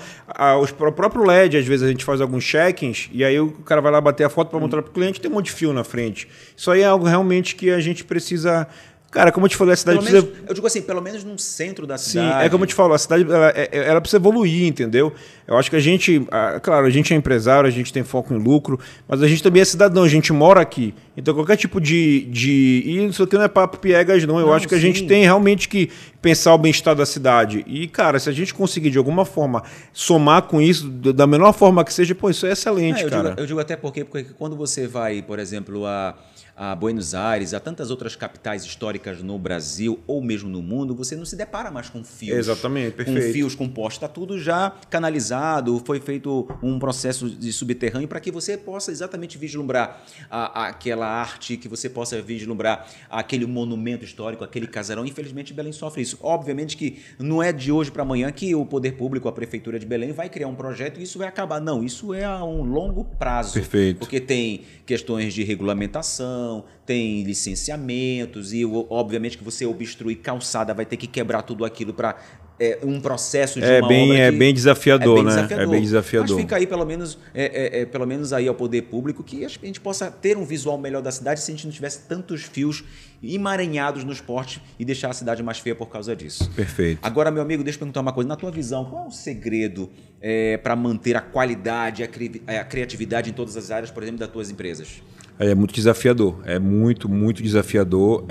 O próprio LED, às vezes, a gente faz alguns check-ins e aí o cara vai lá bater a foto para mostrar para o cliente, tem um monte de fio na frente. Isso aí é algo realmente que a gente precisa... Cara, como eu te falei, a cidade precisa... precisa... Eu digo assim, pelo menos no centro da Sim, cidade. é como eu te falo, a cidade ela precisa evoluir, entendeu? Eu acho que a gente, claro, a gente é empresário, a gente tem foco em lucro, mas a gente também é cidadão, a gente mora aqui. Então qualquer tipo de... E isso aqui não é papo piegas, não. Eu acho que a gente tem realmente que pensar o bem-estar da cidade. E, cara, se a gente conseguir, de alguma forma, somar com isso, da menor forma que seja, pô, isso é excelente, cara. Eu digo até porque quando você vai, por exemplo, a Buenos Aires, a tantas outras capitais históricas no Brasil ou mesmo no mundo, você não se depara mais com fios. Exatamente, perfeito. Com fios compostos. Está tudo já canalizado, foi feito um processo de subterrâneo para que você possa exatamente vislumbrar aquela arte, que você possa vislumbrar aquele monumento histórico, aquele casarão. Infelizmente, Belém sofre isso. Obviamente que não é de hoje para amanhã que o poder público, a Prefeitura de Belém, vai criar um projeto e isso vai acabar. Não, isso é a um longo prazo. Perfeito. Porque tem questões de regulamentação, tem licenciamentos e, obviamente, que você obstruir calçada vai ter que quebrar tudo aquilo para um processo de uma obra. É bem desafiador, né? É bem desafiador. Mas fica aí, pelo menos aí ao poder público, que a gente possa ter um visual melhor da cidade se a gente não tivesse tantos fios emaranhados nos postes e deixar a cidade mais feia por causa disso. Perfeito. Agora, meu amigo, deixa eu perguntar uma coisa. Na tua visão, qual é o segredo para manter a qualidade, a criatividade em todas as áreas, por exemplo, das tuas empresas? É muito desafiador, é muito, muito desafiador.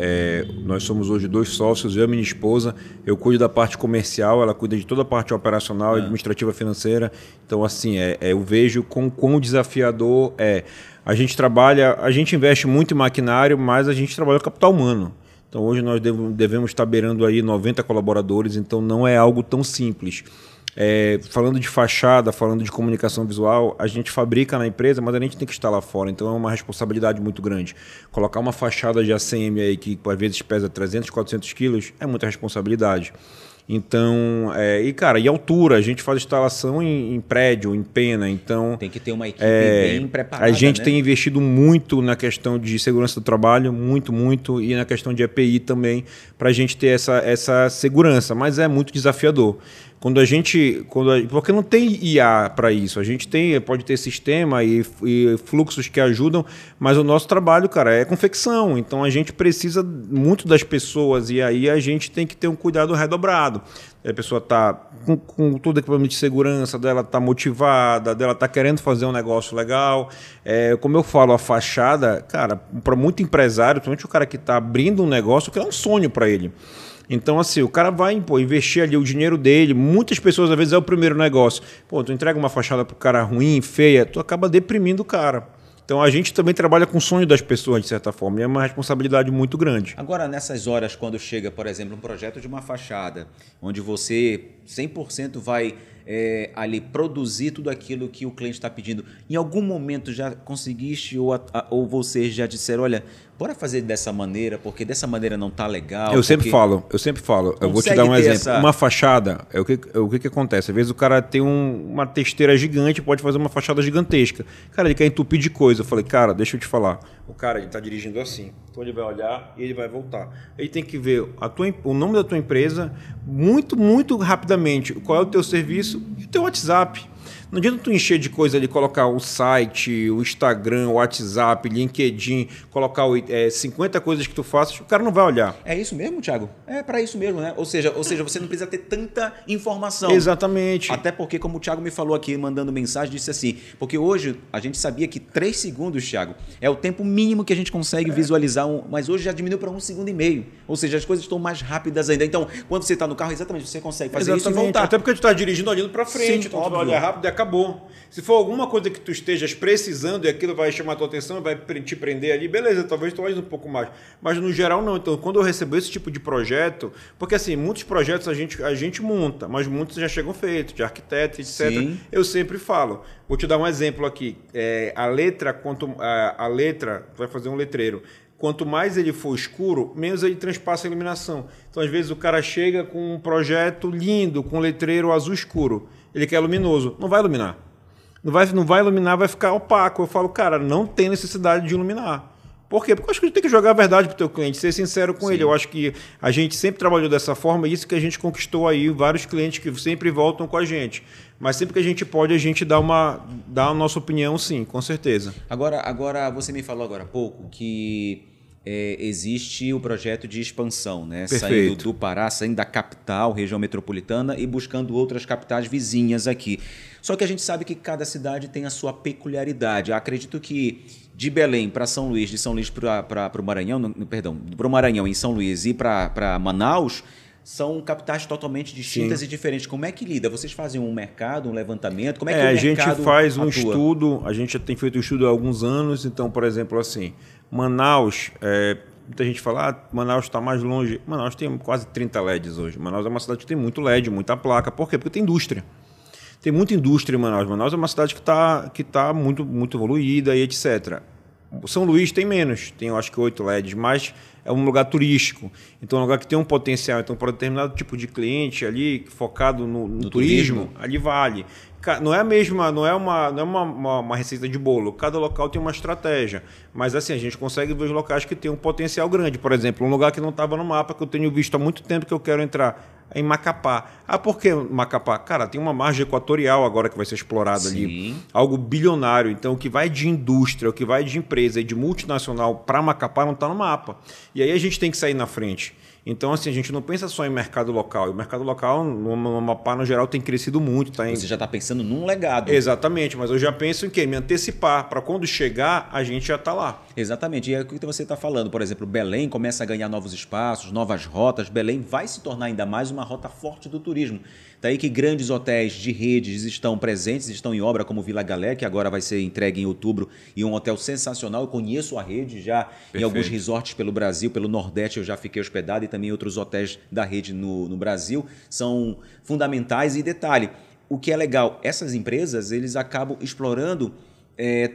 Nós somos hoje 2 sócios, eu e minha esposa. Eu cuido da parte comercial, ela cuida de toda a parte operacional, administrativa, financeira. Então, assim, eu vejo quão desafiador é. A gente investe muito em maquinário, mas a gente trabalha com capital humano. Então, hoje nós devemos estar beirando aí 90 colaboradores, então não é algo tão simples. Falando de fachada, falando de comunicação visual, a gente fabrica na empresa, mas a gente tem que estar lá fora, então é uma responsabilidade muito grande. Colocar uma fachada de ACM aí que às vezes pesa 300, 400 quilos é muita responsabilidade. Então, e altura, a gente faz instalação em prédio, em pena, então... Tem que ter uma equipe bem preparada, a gente né? tem investido muito na questão de segurança do trabalho, muito, e na questão de EPI também, para a gente ter essa segurança, mas é muito desafiador. Porque não tem IA para isso, a gente pode ter sistema e fluxos que ajudam, mas o nosso trabalho, cara, é confecção, então a gente precisa muito das pessoas e aí a gente tem que ter um cuidado redobrado. A pessoa está com todo o equipamento de segurança dela, está motivada, dela está querendo fazer um negócio legal. Como eu falo, a fachada, cara, para muito empresário, principalmente o cara que está abrindo um negócio, que é um sonho para ele. Então, assim, o cara vai investir ali o dinheiro dele. Muitas pessoas, às vezes, é o primeiro negócio. Tu entrega uma fachada pro cara ruim, feia, tu acaba deprimindo o cara. Então, a gente também trabalha com o sonho das pessoas, de certa forma, e é uma responsabilidade muito grande. Agora, nessas horas, quando chega, por exemplo, um projeto de uma fachada, onde você 100% vai ali produzir tudo aquilo que o cliente está pedindo, em algum momento já conseguiste ou vocês já disseram, olha, bora fazer dessa maneira, porque dessa maneira não está legal? Eu sempre falo. Eu vou te dar um exemplo. Uma fachada, o que acontece? Às vezes o cara tem uma testeira gigante, pode fazer uma fachada gigantesca. Cara, ele quer entupir de coisa. Eu falei, cara, deixa eu te falar. O cara, ele está dirigindo assim. Então ele vai olhar e ele vai voltar. Ele tem que ver o nome da tua empresa muito, muito rapidamente. Qual é o teu serviço e o teu WhatsApp. Não adianta tu encher de coisa ali, colocar o site, o Instagram, o WhatsApp, LinkedIn, colocar 50 coisas que tu faças, o cara não vai olhar. É isso mesmo, Thiago? É para isso mesmo, né? Ou seja, você não precisa ter tanta informação. Exatamente. Até porque, como o Thiago me falou aqui, mandando mensagem, disse assim, porque hoje a gente sabia que 3 segundos, Thiago, é o tempo mínimo que a gente consegue visualizar, mas hoje já diminuiu para 1,5 segundos. Ou seja, as coisas estão mais rápidas ainda. Então, quando você está no carro, exatamente, você consegue fazer isso e voltar. Até porque tu está dirigindo olhando para frente, então tu vai olhar rápido e acabou. Se for alguma coisa que tu estejas precisando e aquilo vai chamar a tua atenção, vai te prender ali, beleza, talvez tu olhe um pouco mais. Mas no geral não. Então, quando eu recebo esse tipo de projeto, porque assim, muitos projetos a gente monta, mas muitos já chegam feitos, de arquiteto, etc. Sim. Eu sempre falo. Vou te dar um exemplo aqui. A letra, tu vai fazer um letreiro. Quanto mais ele for escuro, menos ele transpassa a iluminação. Então, às vezes, o cara chega com um projeto lindo, com um letreiro azul escuro. Ele quer luminoso, não vai iluminar. Não vai iluminar, vai ficar opaco. Eu falo, cara, não tem necessidade de iluminar. Por quê? Porque eu acho que a gente tem que jogar a verdade para o teu cliente, ser sincero com ele. Eu acho que a gente sempre trabalhou dessa forma e isso que a gente conquistou aí, vários clientes que sempre voltam com a gente. Mas sempre que a gente pode, a gente dá a nossa opinião, sim, com certeza. Agora você me falou agora há pouco que existe o projeto de expansão, né? Perfeito. Saindo do Pará, saindo da capital, região metropolitana e buscando outras capitais vizinhas aqui. Só que a gente sabe que cada cidade tem a sua peculiaridade. Eu acredito que de Belém para São Luís, de São Luís para o Maranhão, perdão, para o Maranhão em São Luís e para Manaus, são capitais totalmente distintas e diferentes. Como é que lida? Vocês fazem um mercado, um levantamento? Como é que o mercado a gente faz um atua? estudo, a gente já tem feito um estudo há alguns anos, então, por exemplo, assim, Manaus, muita gente fala, Manaus está mais longe. Manaus tem quase 30 LEDs hoje. Manaus é uma cidade que tem muito LED, muita placa. Por quê? Porque tem indústria. Tem muita indústria em Manaus. Manaus é uma cidade que tá muito, muito evoluída e etc. São Luís tem menos, tem eu acho que 8 LEDs, mas é um lugar turístico. Então é um lugar que tem um potencial. Então, para determinado tipo de cliente ali, focado no turismo, ali vale. Não é a mesma, não é uma receita de bolo. Cada local tem uma estratégia. Mas assim, a gente consegue ver os locais que têm um potencial grande. Por exemplo, um lugar que não estava no mapa, que eu tenho visto há muito tempo que eu quero entrar, é em Macapá. Ah, por que Macapá? Cara, tem uma margem equatorial agora que vai ser explorada ali. Algo bilionário. Então, o que vai de indústria, o que vai de empresa e de multinacional para Macapá não está no mapa. E aí a gente tem que sair na frente. Então, assim, a gente não pensa só em mercado local. E o mercado local, no Amapá, no geral, tem crescido muito. Você já está pensando num legado. Exatamente, mas eu já penso em quê? Me antecipar, para quando chegar, a gente já está lá. Exatamente, e é o que você está falando. Por exemplo, Belém começa a ganhar novos espaços, novas rotas. Belém vai se tornar ainda mais uma rota forte do turismo. Daí que grandes hotéis de redes estão presentes, estão em obra, como Vila Galé, que agora vai ser entregue em outubro, e um hotel sensacional. Eu conheço a rede já. Perfeito. Em alguns resorts pelo Brasil, pelo Nordeste eu já fiquei hospedado, e também outros hotéis da rede no Brasil. São fundamentais. E detalhe, o que é legal, essas empresas eles acabam explorando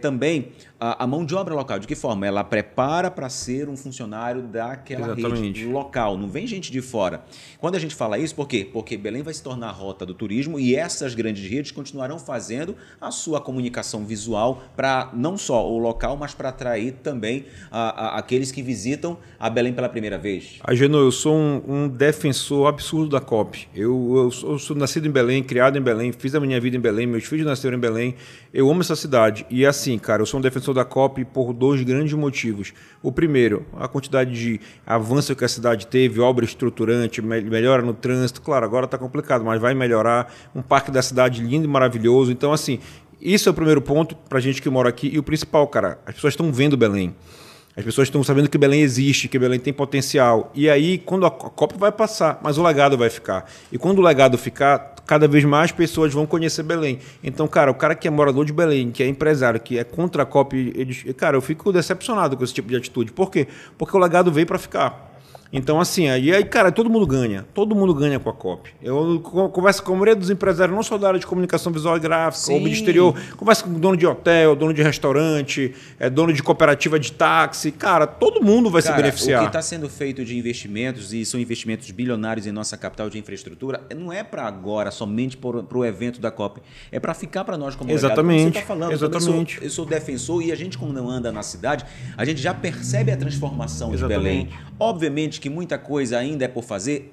também a mão de obra local. De que forma? Ela prepara para ser um funcionário daquela rede local. Não vem gente de fora. Quando a gente fala isso, por quê? Porque Belém vai se tornar a rota do turismo e essas grandes redes continuarão fazendo a sua comunicação visual para não só o local, mas para atrair também aqueles que visitam a Belém pela primeira vez. Agenor, eu sou um defensor absurdo da COP. Eu sou nascido em Belém, criado em Belém, fiz a minha vida em Belém, meus filhos nasceram em Belém. Eu amo essa cidade. E assim, cara, eu sou um defensor da COP por dois grandes motivos. O primeiro, a quantidade de avanço que a cidade teve, obra estruturante, melhora no trânsito. Claro, agora está complicado, mas vai melhorar. Um parque da cidade lindo e maravilhoso. Então, assim, isso é o primeiro ponto para a gente que mora aqui. E o principal, cara, as pessoas estão vendo Belém. As pessoas estão sabendo que Belém existe, que Belém tem potencial. E aí, quando a COP vai passar, mas o legado vai ficar. E quando o legado ficar, cada vez mais pessoas vão conhecer Belém. Então, cara, o cara que é morador de Belém, que é empresário, que é contra a COP, cara, eu fico decepcionado com esse tipo de atitude. Por quê? Porque o legado veio para ficar. Então, assim, aí, cara, todo mundo ganha com a COP. Eu converso com a maioria dos empresários, não só da área de comunicação visual e gráfica, ou de exterior, converso com dono de hotel, dono de restaurante, dono de cooperativa de táxi, cara, todo mundo vai se beneficiar. O que está sendo feito de investimentos, e são investimentos bilionários em nossa capital de infraestrutura, não é para agora, somente para o evento da COP, é para ficar para nós como legado. Como você está falando. Exatamente. Eu sou defensor e a gente, como não anda na cidade, a gente já percebe a transformação de Belém. Obviamente que muita coisa ainda é por fazer,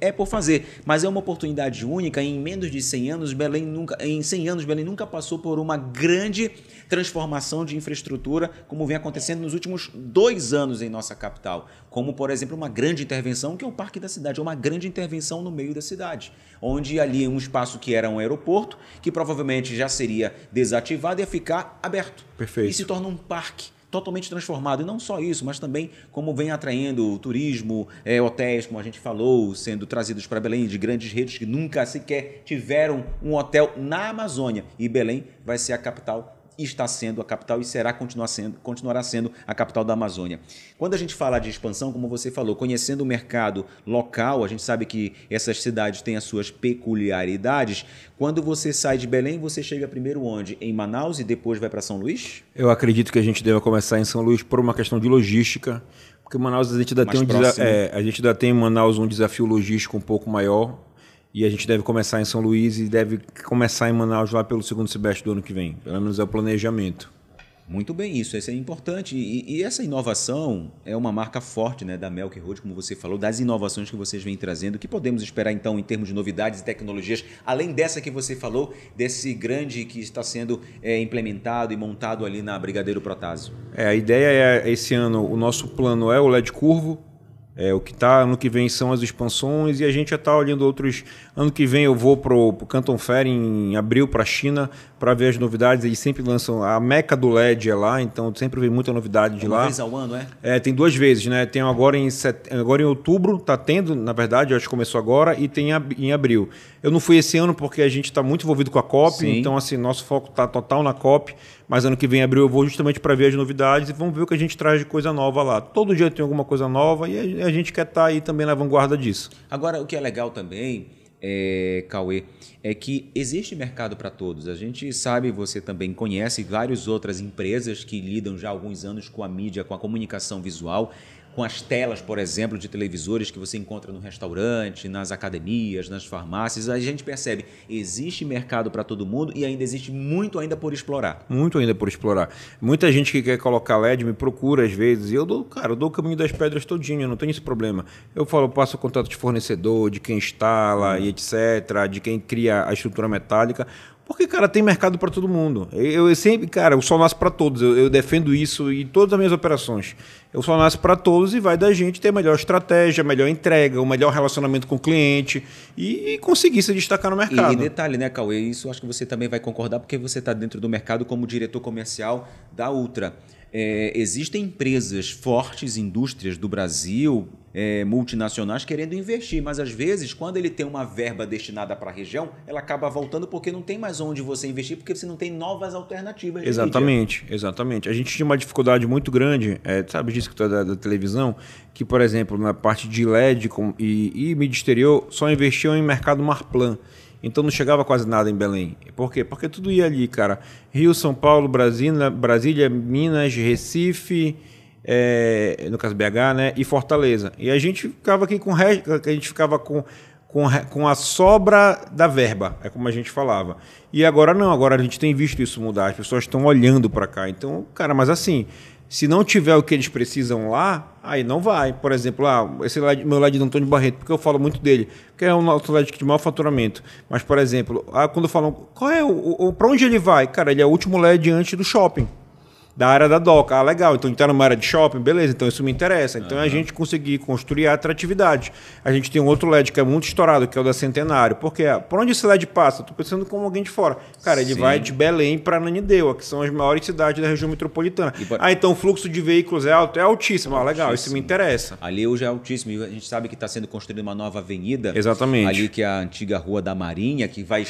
mas é uma oportunidade única. Em menos de 100 anos, Belém nunca passou por uma grande transformação de infraestrutura, como vem acontecendo nos últimos 2 anos em nossa capital. Como, por exemplo, uma grande intervenção, que é o Parque da Cidade, é uma grande intervenção no meio da cidade, onde ali um espaço que era um aeroporto, que provavelmente já seria desativado, ia ficar aberto. Perfeito. E se torna um parque totalmente transformado. E não só isso, mas também como vem atraindo turismo, hotéis, como a gente falou, sendo trazidos para Belém de grandes redes que nunca sequer tiveram um hotel na Amazônia. E Belém vai ser a capital, está sendo a capital e continuará sendo a capital da Amazônia. Quando a gente fala de expansão, como você falou, conhecendo o mercado local, a gente sabe que essas cidades têm as suas peculiaridades. Quando você sai de Belém, você chega primeiro onde? Em Manaus e depois vai para São Luís? Eu acredito que a gente deva começar em São Luís por uma questão de logística, porque Manaus a gente ainda tem em Manaus um desafio logístico um pouco maior. E a gente deve começar em São Luís e deve começar em Manaus lá pelo segundo semestre do ano que vem. Pelo menos é o planejamento. Muito bem, isso é importante. E essa inovação é uma marca forte, né, da Melk Road, como você falou, das inovações que vocês vêm trazendo. O que podemos esperar, então, em termos de novidades e tecnologias, além dessa que você falou, desse grande que está sendo implementado e montado ali na Brigadeiro Protásio? A ideia é, esse ano, o nosso plano é o LED curvo. O que está ano que vem são as expansões e a gente já está olhando outros. Ano que vem eu vou para o Canton Fair em abril para a China para ver as novidades. Eles sempre lançam a meca do LED lá, então sempre vem muita novidade de lá. Uma vez ao ano, é? Tem 2 vezes, né? Tem agora agora em outubro, está tendo, na verdade, eu acho que começou agora, e tem em abril. Eu não fui esse ano porque a gente está muito envolvido com a COP, Sim. Então assim, nosso foco está total na COP. Mas ano que vem, em abril, eu vou justamente para ver as novidades e vamos ver o que a gente traz de coisa nova lá. Todo dia tem alguma coisa nova e a gente quer estar aí também na vanguarda disso. Agora, o que é legal também, Cauê, é que existe mercado para todos. A gente sabe, você também conhece várias outras empresas que lidam já há alguns anos com a mídia, com a comunicação visual, com as telas, por exemplo, de televisores que você encontra no restaurante, nas academias, nas farmácias. A gente percebe, existe mercado para todo mundo e ainda existe muito ainda por explorar. Muito ainda por explorar. Muita gente que quer colocar LED me procura às vezes e eu dou o caminho das pedras todinho, eu não tenho esse problema. Eu passo o contato de fornecedor, de quem instala e etc., de quem cria a estrutura metálica. Porque, cara, tem mercado para todo mundo. Eu sempre, cara, o sol nasce para todos. Eu defendo isso em todas as minhas operações. O sol nasce para todos e vai da gente ter melhor estratégia, melhor entrega, o melhor relacionamento com o cliente e conseguir se destacar no mercado. E detalhe, né, Cauê? Isso acho que você também vai concordar porque você está dentro do mercado como diretor comercial da Ultra. Existem empresas fortes, indústrias do Brasil, multinacionais querendo investir, mas às vezes quando ele tem uma verba destinada para a região, ela acaba voltando porque não tem mais onde você investir, porque você não tem novas alternativas. Exatamente. A gente tinha uma dificuldade muito grande, sabe disso que da televisão, que por exemplo na parte de LED e mídia exterior só investiam em mercado Marplan. Então não chegava quase nada em Belém. Por quê? Porque tudo ia ali, cara. Rio, São Paulo, Brasília, Minas, Recife, no caso BH, né? E Fortaleza. E a gente ficava aqui com a sobra da verba, é como a gente falava. E agora não, agora a gente tem visto isso mudar, as pessoas estão olhando para cá. Então, cara, mas assim, se não tiver o que eles precisam lá, aí não vai. Por exemplo, esse meu LED de Antônio Barreto, porque eu falo muito dele, porque é um nosso LED de maior faturamento. Mas, por exemplo, quando falam, qual é para onde ele vai? Cara, ele é o último LED antes do shopping. Da área da DOCA. Legal, então está numa área de shopping, beleza, então isso me interessa. Então a gente conseguir construir a atratividade. A gente tem um outro LED que é muito estourado, que é o da Centenário. Porque por onde esse LED passa? Estou pensando como alguém de fora. Cara, ele vai de Belém para Ananindeua, que são as maiores cidades da região metropolitana. Então o fluxo de veículos é alto? É altíssimo. Legal, isso me interessa. Ali hoje é altíssimo. E a gente sabe que está sendo construída uma nova avenida. Exatamente. Ali que é a antiga Rua da Marinha, que vai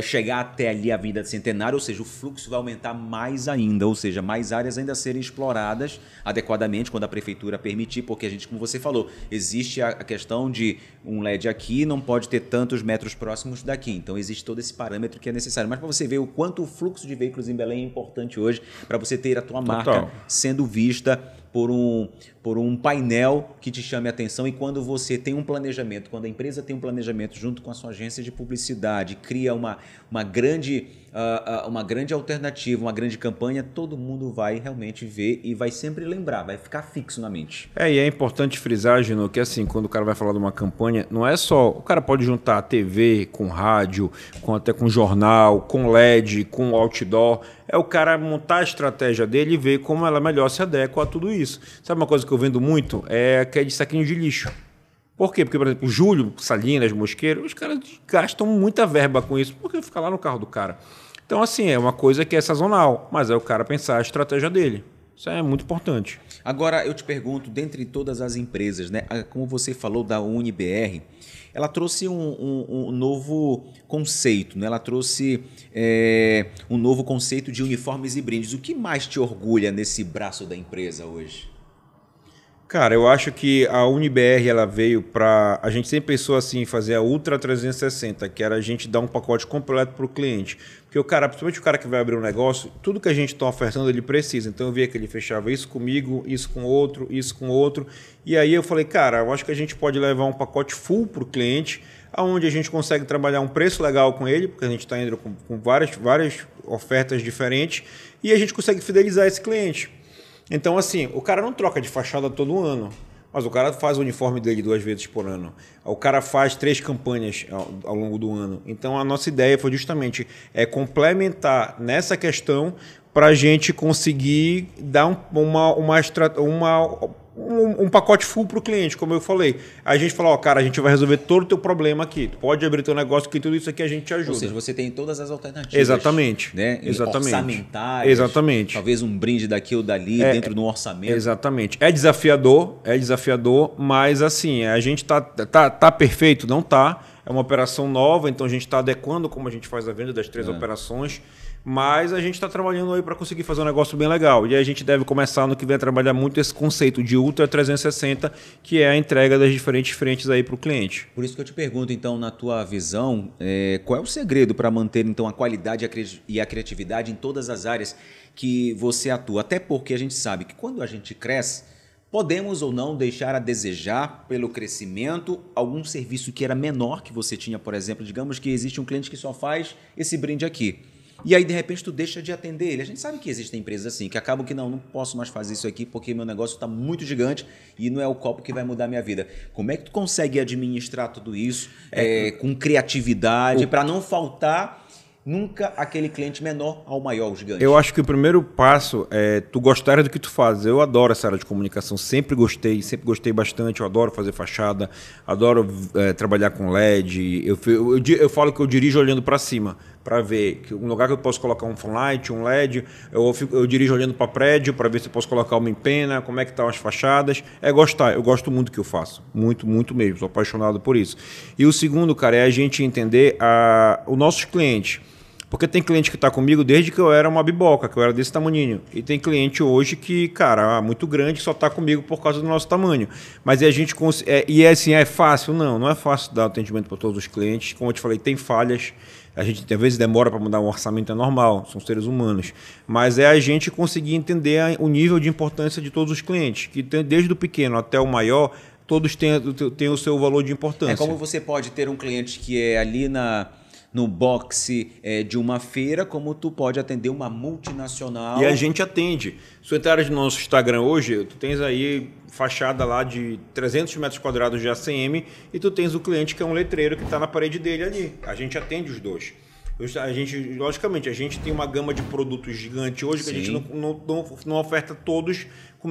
chegar até ali a Avenida Centenário, ou seja, o fluxo vai aumentar mais ainda, ou seja, mais áreas ainda serem exploradas adequadamente quando a prefeitura permitir, porque a gente, como você falou, existe a questão de um LED aqui não pode ter tantos metros próximos daqui, então existe todo esse parâmetro que é necessário. Mas para você ver o quanto o fluxo de veículos em Belém é importante hoje, para você ter a tua marca sendo vista por um painel que te chame a atenção. E quando você tem um planejamento, quando a empresa tem um planejamento junto com a sua agência de publicidade, cria uma grande alternativa, uma grande campanha, todo mundo vai realmente ver e vai sempre lembrar, vai ficar fixo na mente. E é importante frisar, Gino, que assim, quando o cara vai falar de uma campanha, não é só... O cara pode juntar TV com rádio, até com jornal, com LED, com outdoor. É o cara montar a estratégia dele e ver como ela melhor se adequa a tudo isso. Sabe uma coisa que eu vendo muito? Que é de saquinho de lixo. Por quê? Porque, por exemplo, Júlio, Salinas, Mosqueiro, os caras gastam muita verba com isso, porque fica lá no carro do cara. Então, assim, é uma coisa que é sazonal, mas é o cara pensar a estratégia dele. Isso é muito importante. Agora, eu te pergunto, dentre todas as empresas, né, como você falou da UniBR, ela trouxe um novo conceito, né? Ela trouxe um novo conceito de uniformes e brindes. O que mais te orgulha nesse braço da empresa hoje? Cara, eu acho que a UniBR ela veio para... A gente sempre pensou assim em fazer a Ultra 360, que era a gente dar um pacote completo para o cliente. Porque o cara, principalmente o cara que vai abrir um negócio, tudo que a gente está ofertando ele precisa. Então eu via que ele fechava isso comigo, isso com outro, isso com outro. E aí eu falei, cara, eu acho que a gente pode levar um pacote full para o cliente, onde a gente consegue trabalhar um preço legal com ele, porque a gente está indo com várias ofertas diferentes, e a gente consegue fidelizar esse cliente. Então, assim, o cara não troca de fachada todo ano, mas o cara faz o uniforme dele 2 vezes por ano. O cara faz 3 campanhas ao longo do ano. Então, a nossa ideia foi justamente complementar nessa questão para a gente conseguir dar um pacote full para o cliente, como eu falei. A gente falou, cara, a gente vai resolver todo o teu problema aqui. Tu pode abrir teu negócio que tudo isso aqui a gente te ajuda. Ou seja, você tem todas as alternativas. Exatamente. Né? Exatamente. Orçamentárias. Exatamente. Talvez um brinde daqui ou dali dentro do orçamento. Exatamente. É desafiador, mas assim, a gente tá perfeito? Não tá. É uma operação nova, então a gente está adequando como a gente faz a venda das 3 operações. Mas a gente está trabalhando aí para conseguir fazer um negócio bem legal. E aí a gente deve começar no que vem a trabalhar muito esse conceito de Ultra 360, que é a entrega das diferentes frentes aí para o cliente. Por isso que eu te pergunto, então, na tua visão, qual é o segredo para manter então a qualidade e a criatividade em todas as áreas que você atua? Até porque a gente sabe que quando a gente cresce, podemos ou não deixar a desejar pelo crescimento algum serviço que era menor que você tinha, por exemplo. Digamos que existe um cliente que só faz esse brinde aqui. E aí, de repente, tu deixa de atender ele. A gente sabe que existem empresas assim, que acabam que não posso mais fazer isso aqui porque meu negócio está muito gigante e não é o copo que vai mudar a minha vida. Como é que tu consegue administrar tudo isso com criatividade para não faltar nunca aquele cliente menor ao maior, o gigante? Eu acho que o primeiro passo é tu gostar do que tu faz. Eu adoro essa área de comunicação, sempre gostei bastante. Eu adoro fazer fachada, adoro trabalhar com LED. Eu falo que eu dirijo olhando para cima, para ver que um lugar que eu posso colocar um light, um LED. Eu dirijo olhando para prédio para ver se eu posso colocar uma empena, como é que estão as fachadas. Eu gosto muito do que eu faço, muito, muito mesmo. Sou apaixonado por isso. E o segundo, cara, é a gente entender os nossos clientes. Porque tem cliente que está comigo desde que eu era uma biboca, que eu era desse tamaninho. E tem cliente hoje que, cara, muito grande, só está comigo por causa do nosso tamanho. Mas a gente é fácil? Não, não é fácil dar atendimento para todos os clientes. Como eu te falei, tem falhas. A gente às vezes demora para mudar um orçamento, é normal, são seres humanos. Mas é a gente conseguir entender o nível de importância de todos os clientes, que desde o pequeno até o maior, todos têm o seu valor de importância. É como você pode ter um cliente que é ali no boxe de uma feira, como tu pode atender uma multinacional. E a gente atende. Se tu entrar no nosso Instagram hoje, tu tens aí fachada lá de 300 metros quadrados de ACM e tu tens o cliente que é um letreiro que está na parede dele ali. A gente atende os dois. Logicamente, a gente tem uma gama de produtos gigante hoje. Sim. Que a gente não oferta todos com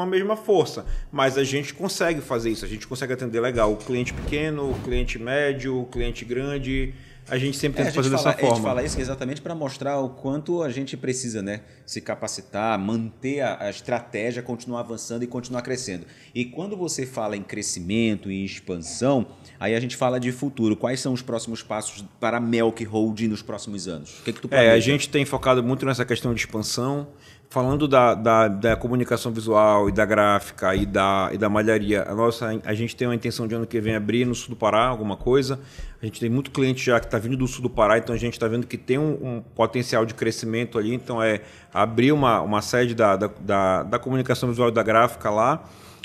a mesma força, mas a gente consegue fazer isso, a gente consegue atender legal o cliente pequeno, o cliente médio, o cliente grande. A gente sempre tenta fazer dessa forma. A gente fala isso exatamente para mostrar o quanto a gente precisa, né, se capacitar, manter a estratégia, continuar avançando e continuar crescendo. E quando você fala em crescimento e expansão, aí a gente fala de futuro. Quais são os próximos passos para a Melk Holding nos próximos anos? O que tu planeja? A gente tem focado muito nessa questão de expansão. Falando da comunicação visual e da gráfica e da malharia, a gente tem uma intenção de ano que vem abrir no sul do Pará alguma coisa. A gente tem muito cliente já que está vindo do sul do Pará, então a gente está vendo que tem um potencial de crescimento ali. Então abrir uma sede da comunicação visual e da gráfica lá.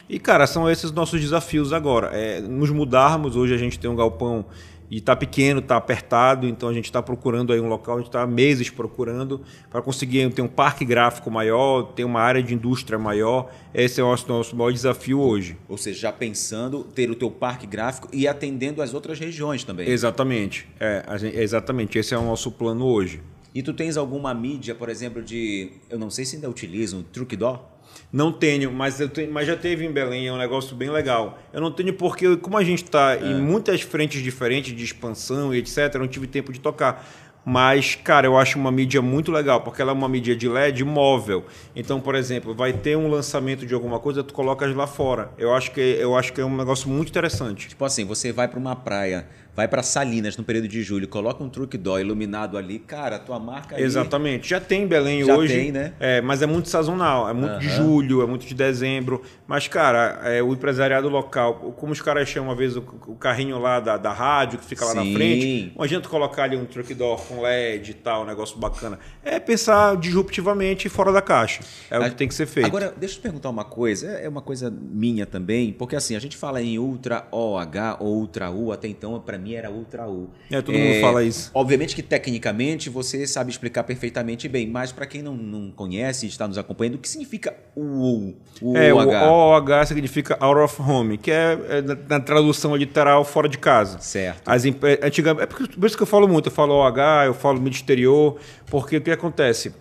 E, cara, são esses nossos desafios agora. Nos mudarmos, hoje a gente tem um galpão e está pequeno, está apertado, então a gente está procurando aí um local, a gente está há meses procurando para conseguir ter um parque gráfico maior, ter uma área de indústria maior. Esse é o nosso maior desafio hoje. Ou seja, já pensando ter o teu parque gráfico e atendendo as outras regiões também. Exatamente, exatamente. Esse é o nosso plano hoje. E tu tens alguma mídia, por exemplo, eu não sei se ainda utilizam, Truckdoor? Não tenho, mas já teve em Belém, é um negócio bem legal. Eu não tenho porque, como a gente está em muitas frentes diferentes de expansão e etc., eu não tive tempo de tocar. Mas, cara, eu acho uma mídia muito legal, porque ela é uma mídia de LED móvel. Então, por exemplo, vai ter um lançamento de alguma coisa, tu colocas lá fora. Eu acho que é um negócio muito interessante. Tipo assim, você vai para uma praia, vai para Salinas no período de julho, coloca um truck door iluminado ali, cara, a tua marca ali... Exatamente. Já tem em Belém já hoje. Tem, né? Mas é muito sazonal. É muito de julho, é muito de dezembro. Mas, cara, o empresariado local, como os caras chamam, às vezes, o carrinho lá da rádio, que fica lá na frente, não adianta colocar ali um truck door com LED e tal, um negócio bacana. É pensar disruptivamente fora da caixa. É o que tem que ser feito. Agora, deixa eu te perguntar uma coisa. É uma coisa minha também, porque assim, a gente fala em Ultra OH ou Ultra U, até então, para mim era Ultra U. Todo mundo fala isso. Obviamente que tecnicamente você sabe explicar perfeitamente bem, mas para quem não conhece e está nos acompanhando, o que significa o OH? O OH significa Out of Home, que na tradução literal, fora de casa. Certo. Antigamente, por isso que eu falo muito, eu falo OH, eu falo mídia exterior, porque o que acontece?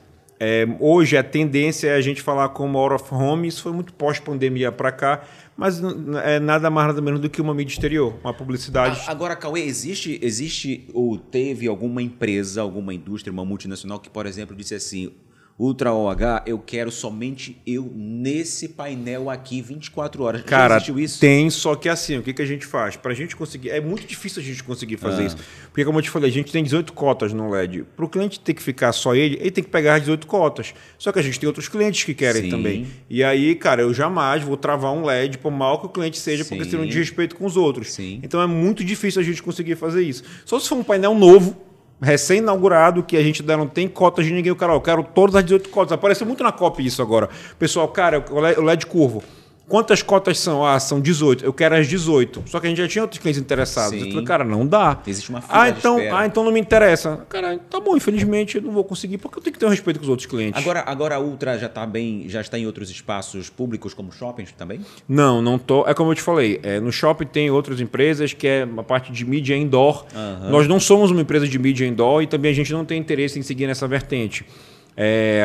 Hoje a tendência é a gente falar como out of home, isso foi muito pós-pandemia para cá, mas é nada mais nada menos do que uma mídia exterior, uma publicidade. Agora, Cauê, existe ou teve alguma empresa, alguma indústria, uma multinacional que, por exemplo, disse assim: Ultra OH, eu quero somente eu nesse painel aqui 24 horas. Cara, já existiu isso? Tem, só que assim, o que a gente faz? Pra gente conseguir, é muito difícil a gente conseguir fazer isso. Porque, como eu te falei, a gente tem 18 cotas no LED. Para o cliente ter que ficar só ele tem que pegar as 18 cotas. Só que a gente tem outros clientes que querem também. E aí, cara, eu jamais vou travar um LED, por mal que o cliente seja, porque seria um desrespeito com os outros. Então é muito difícil a gente conseguir fazer isso. Só se for um painel novo, recém-inaugurado, que a gente ainda não tem cotas de ninguém. O cara, eu quero todas as 18 cotas. Apareceu muito na COP isso agora. Pessoal, cara, o LED curvo. Quantas cotas são? São 18. Eu quero as 18. Só que a gente já tinha outros clientes interessados. Eu falei, cara, não dá. Existe uma fila de espera. Então não me interessa. Cara, tá bom, infelizmente eu não vou conseguir, porque eu tenho que ter um respeito com os outros clientes. Agora a Ultra já está em outros espaços públicos, como shoppings também? Não tô. É como eu te falei, no shopping tem outras empresas que é uma parte de mídia indoor. Nós não somos uma empresa de mídia indoor e também a gente não tem interesse em seguir nessa vertente.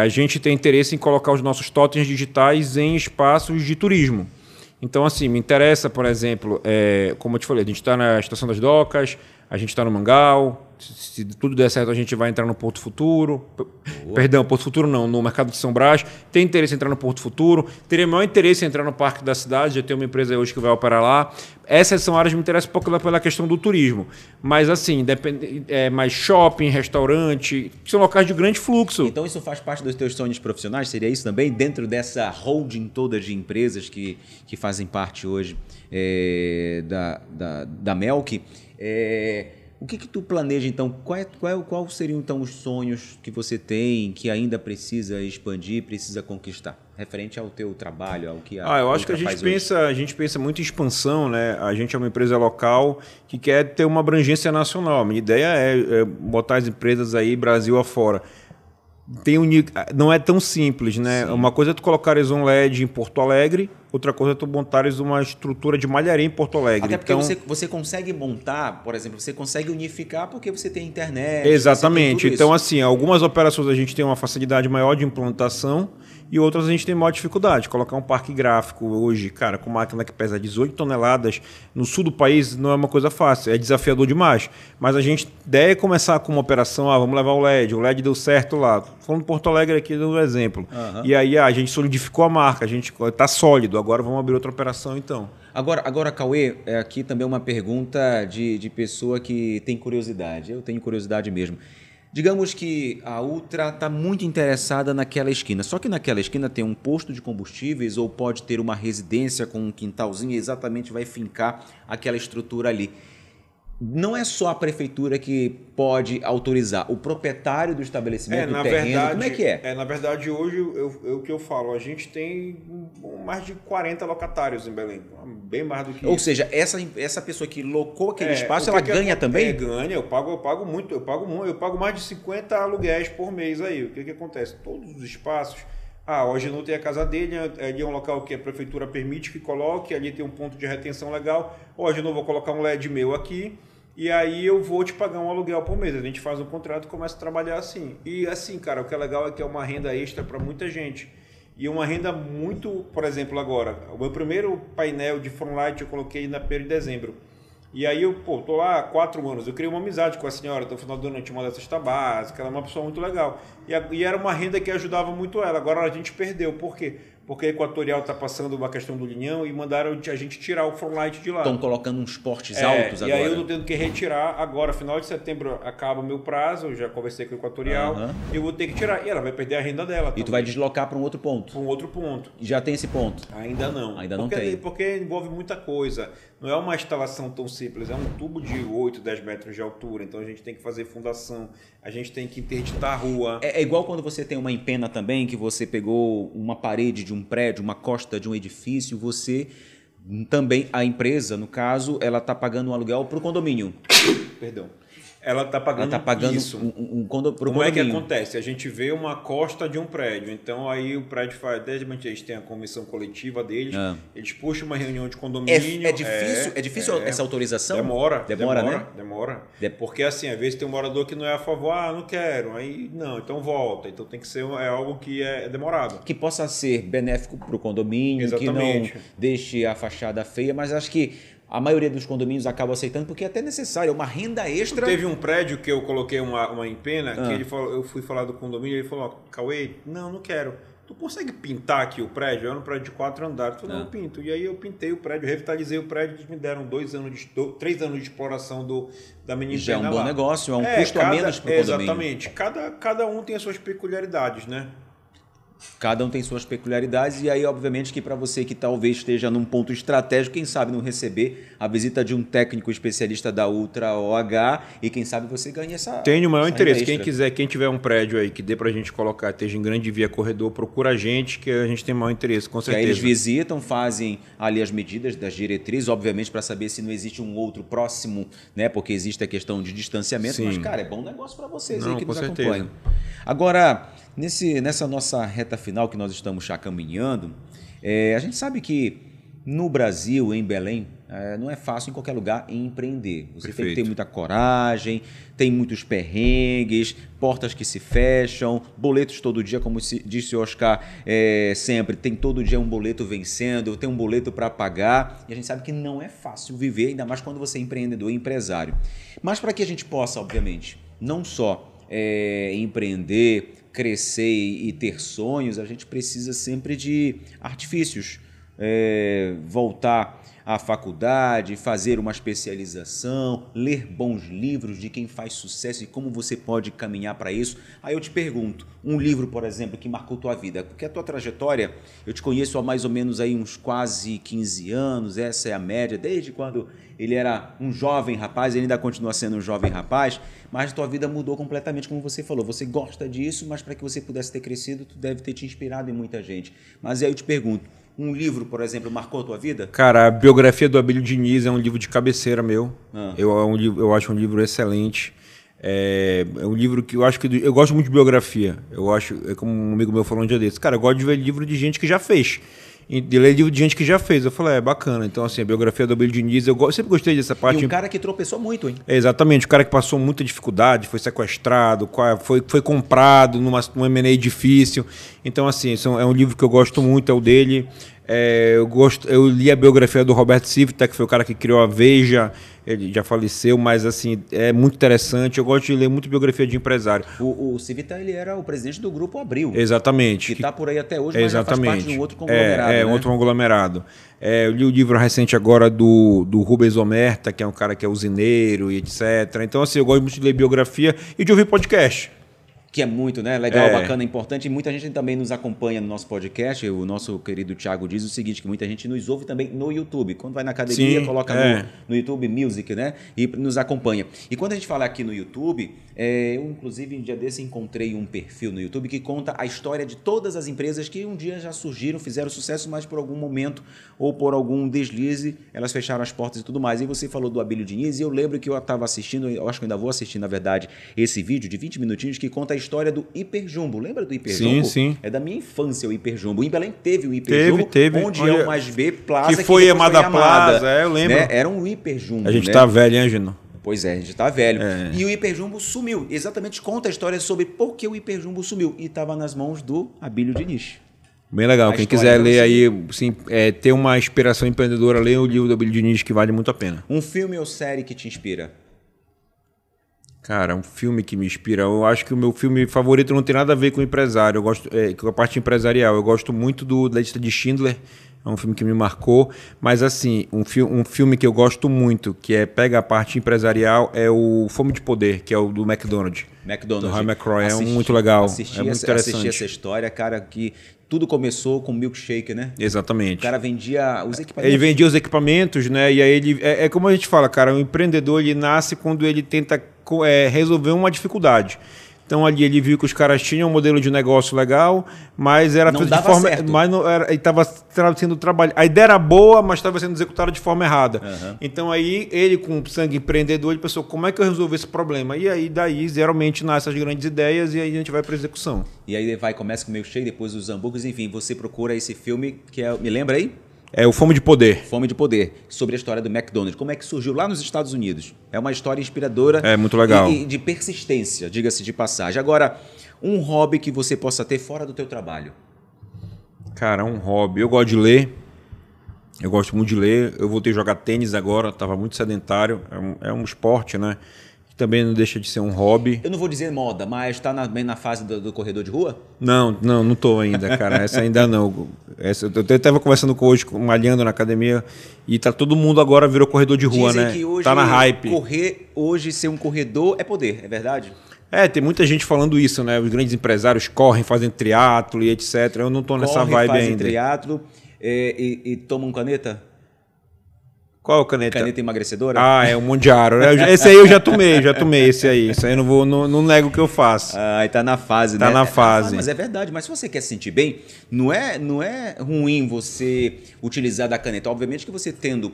A gente tem interesse em colocar os nossos totens digitais em espaços de turismo. Então, assim, me interessa, por exemplo, como eu te falei, a gente está na Estação das Docas, a gente está no Mangal. Se tudo der certo, a gente vai entrar no Porto Futuro. Perdão, Porto Futuro não, no Mercado de São Brás. Tem interesse em entrar no Porto Futuro. Teria maior interesse em entrar no Parque da Cidade. Já tem uma empresa hoje que vai operar lá. Essas são áreas que me interessam um pouco pela questão do turismo. Mas, assim, mais shopping, restaurante, são locais de grande fluxo. Então, isso faz parte dos teus sonhos profissionais? Seria isso também? Dentro dessa holding toda de empresas que fazem parte hoje da Melk, o que tu planeja, então? Qual seriam, então, os sonhos que você tem, que ainda precisa expandir, precisa conquistar? Referente ao teu trabalho, ao que eu acho que a gente pensa muito em expansão, né? A gente é uma empresa local que quer ter uma abrangência nacional. A minha ideia é botar as empresas aí Brasil afora. Não é tão simples, né? Uma coisa é tu colocares um LED em Porto Alegre, outra coisa é tu montares uma estrutura de malharia em Porto Alegre. Até porque você consegue montar, por exemplo, você consegue unificar porque você tem internet. Exatamente. Então, assim, algumas operações a gente tem uma facilidade maior de implantação e outras a gente tem maior dificuldade. Colocar um parque gráfico hoje, cara, com máquina que pesa 18 toneladas no sul do país não é uma coisa fácil, é desafiador demais. Mas a gente deve começar com uma operação, vamos levar o LED deu certo lá. Falando Porto Alegre aqui, dando um exemplo. E aí a gente solidificou a marca, a gente está sólido, agora vamos abrir outra operação então. Agora, Cauê, aqui também uma pergunta de pessoa que tem curiosidade. Eu tenho curiosidade mesmo. Digamos que a Ultra está muito interessada naquela esquina, só que naquela esquina tem um posto de combustíveis ou pode ter uma residência com um quintalzinho e exatamente vai fincar aquela estrutura ali. Não é só a prefeitura que pode autorizar, o proprietário do estabelecimento, do terreno, verdade, como é que é? Na verdade, hoje, o que eu falo, a gente tem mais de 40 locatários em Belém, bem mais do que Ou seja, essa pessoa que locou aquele espaço, ela ganha também? Ganha, eu pago muito, eu pago mais de 50 aluguéis por mês aí. O que acontece? Todos os espaços... o Agenor tem a casa dele, ali é um local que a prefeitura permite que coloque, ali tem um ponto de retenção legal. O Agenor vou colocar um LED meu aqui e aí eu vou te pagar um aluguel por mês. A gente faz um contrato e começa a trabalhar assim. E assim, cara, o que é legal é que é uma renda extra para muita gente. E uma renda muito, por exemplo, agora, o meu primeiro painel de front light eu coloquei na 1º de dezembro. E aí eu, tô lá há 4 anos, eu criei uma amizade com a senhora, então no final do ano eu tinha uma dessas tabasas, ela é uma pessoa muito legal. E era uma renda que ajudava muito ela, agora a gente perdeu. Por quê? porque a Equatorial está passando uma questão do linhão e mandaram a gente tirar o Front de lá. Estão colocando uns portes altos agora. E aí eu estou tendo que retirar agora, final de setembro acaba o meu prazo, eu já conversei com a Equatorial, eu vou ter que tirar. E ela vai perder a renda dela. E tu vai deslocar para um outro ponto? Para um outro ponto. Já tem esse ponto? Ainda não. Ainda não tem. Porque envolve muita coisa. Não é uma instalação tão simples, é um tubo de 8, 10 metros de altura, então a gente tem que fazer fundação, a gente tem que interditar a rua. É igual quando você tem uma empena também, que você pegou uma parede de um prédio, uma costa de um edifício, você também, a empresa, no caso, ela está pagando um aluguel para o condomínio. Perdão. Ela está pagando isso. Como condomínio. É que acontece? A gente vê uma costa de um prédio, então aí o prédio faz, desde que eles têm a comissão coletiva deles, eles puxam uma reunião de condomínio. É difícil essa autorização? Demora, né? Demora. Porque assim, às vezes tem um morador que não é a favor, não quero, aí não, então volta. Então tem que ser algo que é demorado. Que possa ser benéfico para o condomínio, exatamente, que não deixe a fachada feia, mas acho que a maioria dos condomínios acaba aceitando porque é até necessário, é uma renda extra. Teve um prédio que eu coloquei uma empena, que ele falou, eu fui falar do condomínio, ele falou, Cauê, não quero. Tu consegue pintar aqui o prédio? Era um prédio de 4 andares. Eu falei, não, eu pinto. E aí eu pintei o prédio, revitalizei o prédio, eles me deram 3 anos de exploração da mini já é um bom lá. Negócio, é um custo a menos para o condomínio. Exatamente. Cada um tem as suas peculiaridades, né? Cada um tem suas peculiaridades e aí, obviamente, que para você que talvez esteja num ponto estratégico, quem sabe não receber a visita de um técnico especialista da Ultra OH e quem sabe você ganha essa. Tenho o maior interesse. Quem tiver um prédio aí que dê para a gente colocar, esteja em grande via corredor, procura a gente que a gente tem o maior interesse, com certeza. Que aí eles visitam, fazem ali as medidas das diretrizes, obviamente, para saber se não existe um outro próximo, né? Porque existe a questão de distanciamento, sim, mas, cara, é bom negócio para vocês aí que nos certeza acompanham. Agora, nessa nossa reta final que nós estamos já caminhando, a gente sabe que no Brasil, em Belém, não é fácil em qualquer lugar empreender. Você Perfeito. tem que ter muita coragem, tem muitos perrengues, portas que se fecham, boletos todo dia, como disse o Oscar sempre, tem todo dia um boleto vencendo, tem um boleto para pagar, e a gente sabe que não é fácil viver, ainda mais quando você é empreendedor e empresário. Mas para que a gente possa, obviamente, não só empreender, crescer e ter sonhos, a gente precisa sempre de artifícios. Voltar à faculdade, fazer uma especialização, ler bons livros de quem faz sucesso e como você pode caminhar para isso. Aí eu te pergunto, um livro, por exemplo, que marcou tua vida, porque a tua trajetória, eu te conheço há mais ou menos aí uns quase 15 anos, essa é a média, desde quando ele era um jovem rapaz, ele ainda continua sendo um jovem rapaz, mas tua vida mudou completamente, como você falou. Você gosta disso, mas para que você pudesse ter crescido, tu deve ter te inspirado em muita gente. Mas aí eu te pergunto, um livro, por exemplo, marcou a tua vida? Cara, a biografia do Abílio Diniz é um livro de cabeceira meu. Eu acho um livro excelente. É um livro que eu acho que... Eu gosto muito de biografia. Eu acho, como um amigo meu falou um dia desse, cara, eu gosto de ver livro de gente que já fez. De ler livro de gente que já fez. Eu falei, bacana. Então, assim, a biografia do Abílio Diniz, eu sempre gostei dessa parte. E um cara que tropeçou muito, hein? Exatamente, o cara que passou muita dificuldade, foi sequestrado, foi comprado num M&A difícil. Então, assim, é um livro que eu gosto muito, é o dele. Eu li a biografia do Roberto Civita, que foi o cara que criou a Veja. Ele já faleceu, mas assim, é muito interessante. Eu gosto de ler muito biografia de empresário. O Civita, ele era o presidente do Grupo Abril. Exatamente. Que está por aí até hoje, mas já faz parte de um outro conglomerado. Um outro conglomerado. Eu li o livro recente agora do Rubens Omerta, que é um cara que é usineiro e etc. Então, assim, eu gosto muito de ler biografia e de ouvir podcast. Que é muito, né? Legal, bacana, importante. E muita gente também nos acompanha no nosso podcast. O nosso querido Thiago diz o seguinte, que muita gente nos ouve também no YouTube. Quando vai na academia, sim, coloca no YouTube Music, né? E nos acompanha. E quando a gente fala aqui no YouTube, eu inclusive um dia desse encontrei um perfil no YouTube que conta a história de todas as empresas que um dia já surgiram, fizeram sucesso, mas por algum momento ou por algum deslize, elas fecharam as portas e tudo mais. E você falou do Abílio Diniz e eu lembro que eu estava assistindo, eu acho que eu ainda vou assistir, na verdade, esse vídeo de 20 minutinhos que conta a história do Hiperjumbo. Lembra do Hiperjumbo? Sim. É da minha infância o Hiperjumbo. Em Belém teve o Hiperjumbo, teve. Onde é o Mais B Plaza. Que foi Amada Plaza, eu lembro. Né? Era um Hiperjumbo. A gente tá velho, hein, Gino? Pois é, a gente tá velho. E o Hiperjumbo sumiu. Exatamente, conta a história sobre por que o Hiperjumbo sumiu. E estava nas mãos do Abílio Diniz. Bem legal. Quem quiser ler aí, sim, ter uma inspiração empreendedora, leia o livro do Abílio Diniz, que vale muito a pena. Um filme ou série que te inspira? Cara, um filme que me inspira. Eu acho que o meu filme favorito não tem nada a ver com o empresário. Eu gosto com a parte empresarial. Eu gosto muito da lista de Schindler. É um filme que me marcou. Mas, assim, um filme que eu gosto muito, que pega a parte empresarial, é o Fome de Poder, que é o do McDonald's. McDonald's. Do Ray McCrory. É muito legal. É muito interessante. Assisti essa história, cara, que tudo começou com milkshake, né? Exatamente. O cara vendia os equipamentos. Ele vendia os equipamentos, né? E aí ele... É como a gente fala, cara, o empreendedor, ele nasce quando ele tenta resolver uma dificuldade. Então ali ele viu que os caras tinham um modelo de negócio legal, mas era feito de forma, certo. mas não era, estava sendo trabalhado. A ideia era boa, mas estava sendo executada de forma errada. Uhum. Então aí ele com sangue empreendedor, ele pensou, como é que eu resolvo esse problema? E aí daí geralmente nascem as grandes ideias e aí a gente vai para execução. E aí começa com o milkshake, depois os hambúrgueres, enfim, você procura esse filme que me lembra aí? É o Fome de Poder. Fome de Poder, sobre a história do McDonald's. Como é que surgiu lá nos Estados Unidos. É uma história inspiradora. É muito legal. E de persistência, diga-se de passagem. Agora, um hobby que você possa ter fora do teu trabalho. Cara, um hobby. Eu gosto de ler. Eu gosto muito de ler. Eu voltei a jogar tênis agora. Estava muito sedentário. É um esporte, né? Que também não deixa de ser um hobby. Eu não vou dizer moda, mas está bem na fase do corredor de rua? Não tô ainda, cara. Essa ainda não. Eu estava conversando hoje, malhando na academia, e tá todo mundo agora virou corredor de rua, Dizem né? que hoje tá na hype. Correr hoje, ser um corredor é poder, é verdade? Tem muita gente falando isso, né? Os grandes empresários correm, fazem triatlo e etc. Eu não tô nessa vibe fazem ainda. Triatlo e tomam caneta? Qual é o caneta? Caneta emagrecedora? É o Mondiaro. Esse aí eu já tomei esse aí. Isso aí eu não nego o que eu faço. E tá na fase, né? Tá na fase. Mas é verdade, mas se você quer se sentir bem, não é ruim você utilizar da caneta. Obviamente que você tendo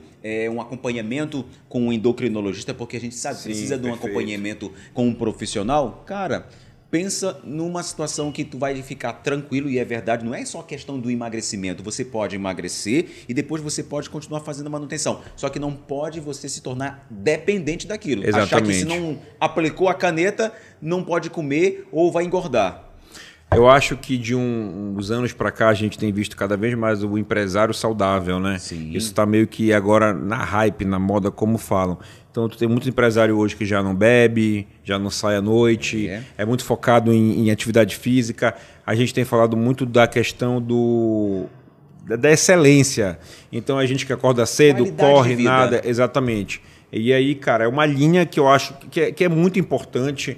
um acompanhamento com um endocrinologista, porque a gente sabe, precisa de um acompanhamento com um profissional, cara... Pensa numa situação que tu vai ficar tranquilo, e é verdade, não é só questão do emagrecimento. Você pode emagrecer e depois você pode continuar fazendo manutenção. Só que não pode você se tornar dependente daquilo. Exatamente. Achar que se não aplicou a caneta, não pode comer ou vai engordar. Eu acho que de uns anos para cá a gente tem visto cada vez mais o empresário saudável, né? Sim. Isso está meio que agora na hype, na moda, como falam. Então, tu tem muito empresário hoje que já não bebe, já não sai à noite, é muito focado em atividade física. A gente tem falado muito da questão da excelência. Então, a gente que acorda cedo, qualidade corre, de vida. nada, exatamente. E aí, cara, é uma linha que eu acho que é muito importante.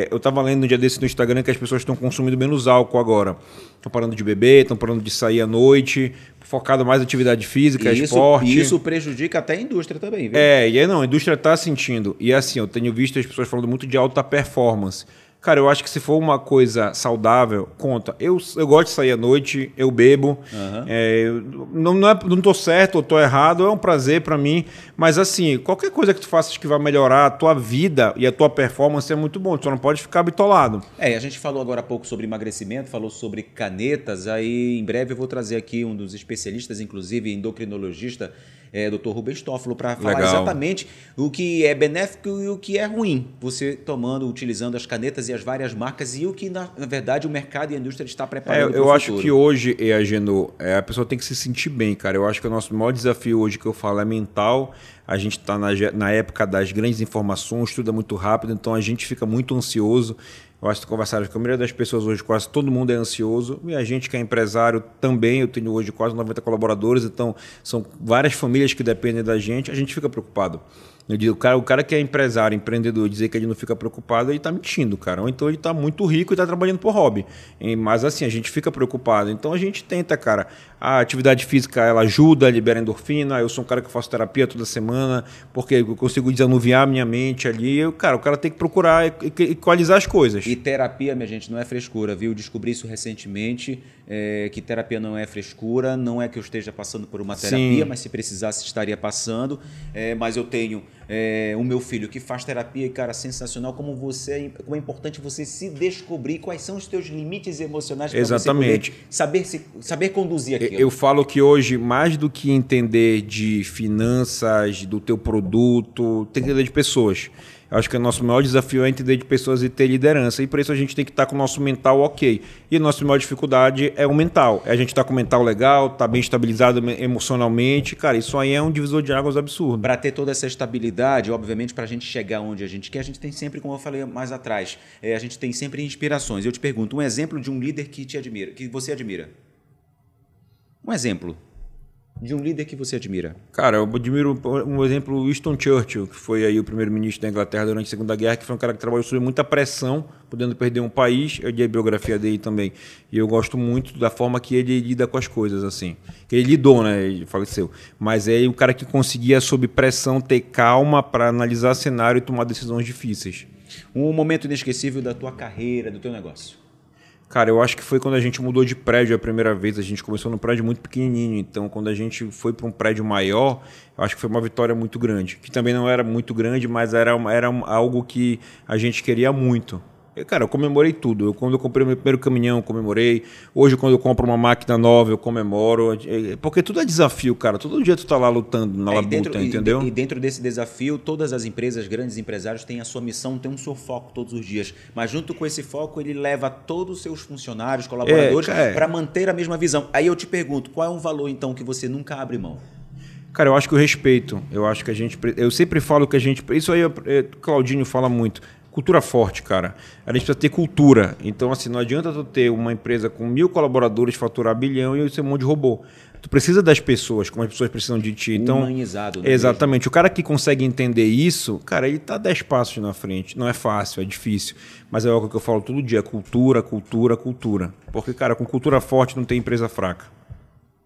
Eu estava lendo um dia desse no Instagram que as pessoas estão consumindo menos álcool agora. Estão parando de beber, estão parando de sair à noite, focado mais em atividade física, esporte. E isso prejudica até a indústria também, viu? A indústria está sentindo. E assim, eu tenho visto as pessoas falando muito de alta performance. Cara, eu acho que se for uma coisa saudável, conta. Eu gosto de sair à noite, eu bebo. Uhum. Não tô certo ou tô errado, é um prazer para mim. Mas assim, qualquer coisa que tu faças que vai melhorar a tua vida e a tua performance é muito bom. Tu só não pode ficar bitolado. A gente falou agora há pouco sobre emagrecimento, falou sobre canetas. Aí em breve eu vou trazer aqui um dos especialistas, inclusive endocrinologista, Dr. Rubens Toffolo, para falar exatamente o que é benéfico e o que é ruim. Você utilizando as canetas e as várias marcas e o que, na verdade, o mercado e a indústria está preparando para o futuro. Eu acho que hoje, Agenor, a pessoa tem que se sentir bem, cara. Eu acho que o nosso maior desafio hoje que eu falo é mental. A gente está na época das grandes informações, tudo é muito rápido, então a gente fica muito ansioso. Eu acho que conversaram com a maioria das pessoas hoje, quase todo mundo é ansioso. E a gente que é empresário também, eu tenho hoje quase 90 colaboradores, então são várias famílias que dependem da gente, a gente fica preocupado. Eu digo, o cara que é empresário, empreendedor, dizer que ele não fica preocupado, ele está mentindo, cara. Ou então ele está muito rico e está trabalhando por hobby. Mas assim, a gente fica preocupado. Então a gente tenta, cara. A atividade física, ela ajuda, libera endorfina. Eu sou um cara que faço terapia toda semana, porque eu consigo desanuviar a minha mente ali. O cara tem que procurar equalizar as coisas. E terapia, minha gente, não é frescura, viu? Descobri isso recentemente, que terapia não é frescura. Não é que eu esteja passando por uma terapia, mas se precisasse estaria passando. Mas eu tenho... o meu filho que faz terapia, e cara, sensacional como é importante você se descobrir quais são os teus limites emocionais para você poder saber conduzir aquilo. Eu falo que hoje, mais do que entender de finanças, do teu produto, tem que entender de pessoas. Eu acho que o nosso maior desafio é entender de pessoas e ter liderança. E por isso a gente tem que estar com o nosso mental ok. E a nossa maior dificuldade é o mental. É a gente estar com o mental legal, estar bem estabilizado emocionalmente. Cara, isso aí é um divisor de águas absurdo. Para ter toda essa estabilidade, obviamente, para a gente chegar onde a gente quer, a gente tem sempre, como eu falei mais atrás, a gente tem sempre inspirações. Eu te pergunto, um exemplo de um líder que te admira, que você admira. Um exemplo de um líder que você admira. Cara, eu admiro um exemplo, Winston Churchill, que foi aí o primeiro-ministro da Inglaterra durante a Segunda Guerra, que foi um cara que trabalhou sob muita pressão, podendo perder um país. Eu li a biografia dele também. E eu gosto muito da forma que ele lida com as coisas, assim. Que ele lidou, né? Ele faleceu. Mas é um cara que conseguia, sob pressão, ter calma para analisar cenário e tomar decisões difíceis. Um momento inesquecível da tua carreira, do teu negócio. Cara, eu acho que foi quando a gente mudou de prédio a primeira vez. A gente começou num prédio muito pequenininho. Então, quando a gente foi para um prédio maior, eu acho que foi uma vitória muito grande. Que também não era muito grande, mas era algo que a gente queria muito. Cara, eu comemorei tudo. Quando eu comprei o meu primeiro caminhão, eu comemorei. Hoje, quando eu compro uma máquina nova, eu comemoro. Porque tudo é desafio, cara. Todo dia tu tá lá lutando na labuta, entendeu? E dentro desse desafio, todas as empresas, grandes empresários, têm a sua missão, têm um seu foco todos os dias. Mas junto com esse foco, ele leva todos os seus funcionários, colaboradores, para manter a mesma visão. Aí eu te pergunto, qual é um valor, então, que você nunca abre mão? Cara, eu acho que o respeito. Eu acho que eu sempre falo que a gente... Isso aí, Claudinho fala muito. Cultura forte, cara. A gente precisa ter cultura. Então, assim, não adianta tu ter uma empresa com 1.000 colaboradores, faturar bilhão e ser um monte de robô. Tu precisa das pessoas, como as pessoas precisam de ti. Então, humanizado, né? Exatamente. O cara que consegue entender isso, cara, ele tá 10 passos na frente. Não é fácil, é difícil. Mas é algo que eu falo todo dia. Cultura, cultura, cultura. Porque, cara, com cultura forte não tem empresa fraca.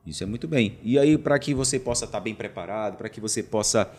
Isso é muito bem. E aí, para que você possa estar bem preparado, para que você possa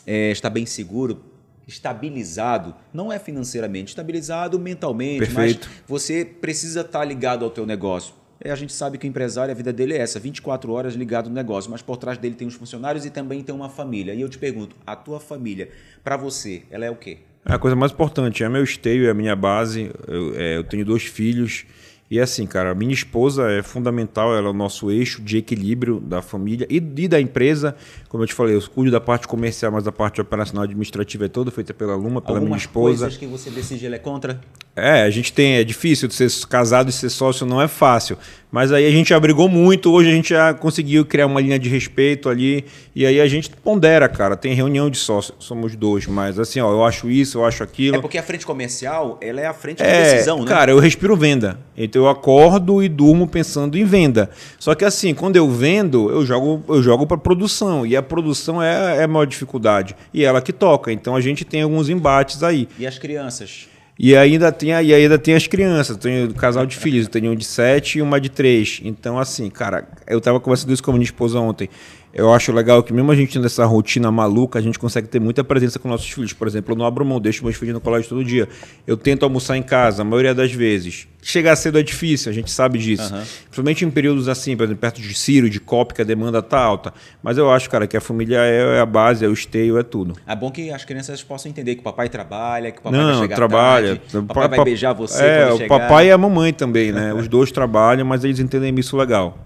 estar bem seguro, estabilizado, não é financeiramente, estabilizado mentalmente, Perfeito. Mas você precisa estar ligado ao teu negócio. A gente sabe que o empresário, a vida dele é essa, 24 horas ligado no negócio, mas por trás dele tem os funcionários e também tem uma família. E eu te pergunto, a tua família, para você, ela é o quê? A coisa mais importante, é meu esteio, é a minha base, eu tenho 2 filhos. E assim, cara, a minha esposa é fundamental, ela é o nosso eixo de equilíbrio da família e da empresa. Como eu te falei, eu cuido da parte comercial, mas a parte operacional administrativa é toda feita pela Luma, pela minha esposa. Algumas coisas que você decide, ela é contra? A gente é difícil de ser casado e ser sócio, não é fácil. Mas aí a gente abrigou muito, hoje a gente já conseguiu criar uma linha de respeito ali. E aí a gente pondera, cara. Tem reunião de sócios, somos 2, mas assim, ó, eu acho isso, eu acho aquilo. É porque a frente comercial, ela é a frente de decisão, né? Cara, eu respiro venda. Então eu acordo e durmo pensando em venda. Só que assim, quando eu vendo, eu jogo para produção. E a produção é a maior dificuldade. E ela que toca. Então a gente tem alguns embates aí. E as crianças? E ainda tem as crianças. Eu tenho um casal de filhos. Eu tenho um de 7 e uma de 3. Então, assim, cara, eu tava conversando isso com a minha esposa ontem. Eu acho legal que mesmo a gente nessa rotina maluca, a gente consegue ter muita presença com nossos filhos. Por exemplo, eu não abro mão, deixo meus filhos no colégio todo dia. Eu tento almoçar em casa, a maioria das vezes. Chegar cedo é difícil, a gente sabe disso. Principalmente em períodos assim, por exemplo, perto de Ciro, de COP, que a demanda tá alta. Mas eu acho, cara, que a família é a base, é o esteio, é tudo. É bom que as crianças possam entender que o papai trabalha, que o papai vai chegar trabalha. tarde, o papai vai beijar você quando chegar. O papai e a mamãe também, né? Os 2 trabalham, mas eles entendem isso legal.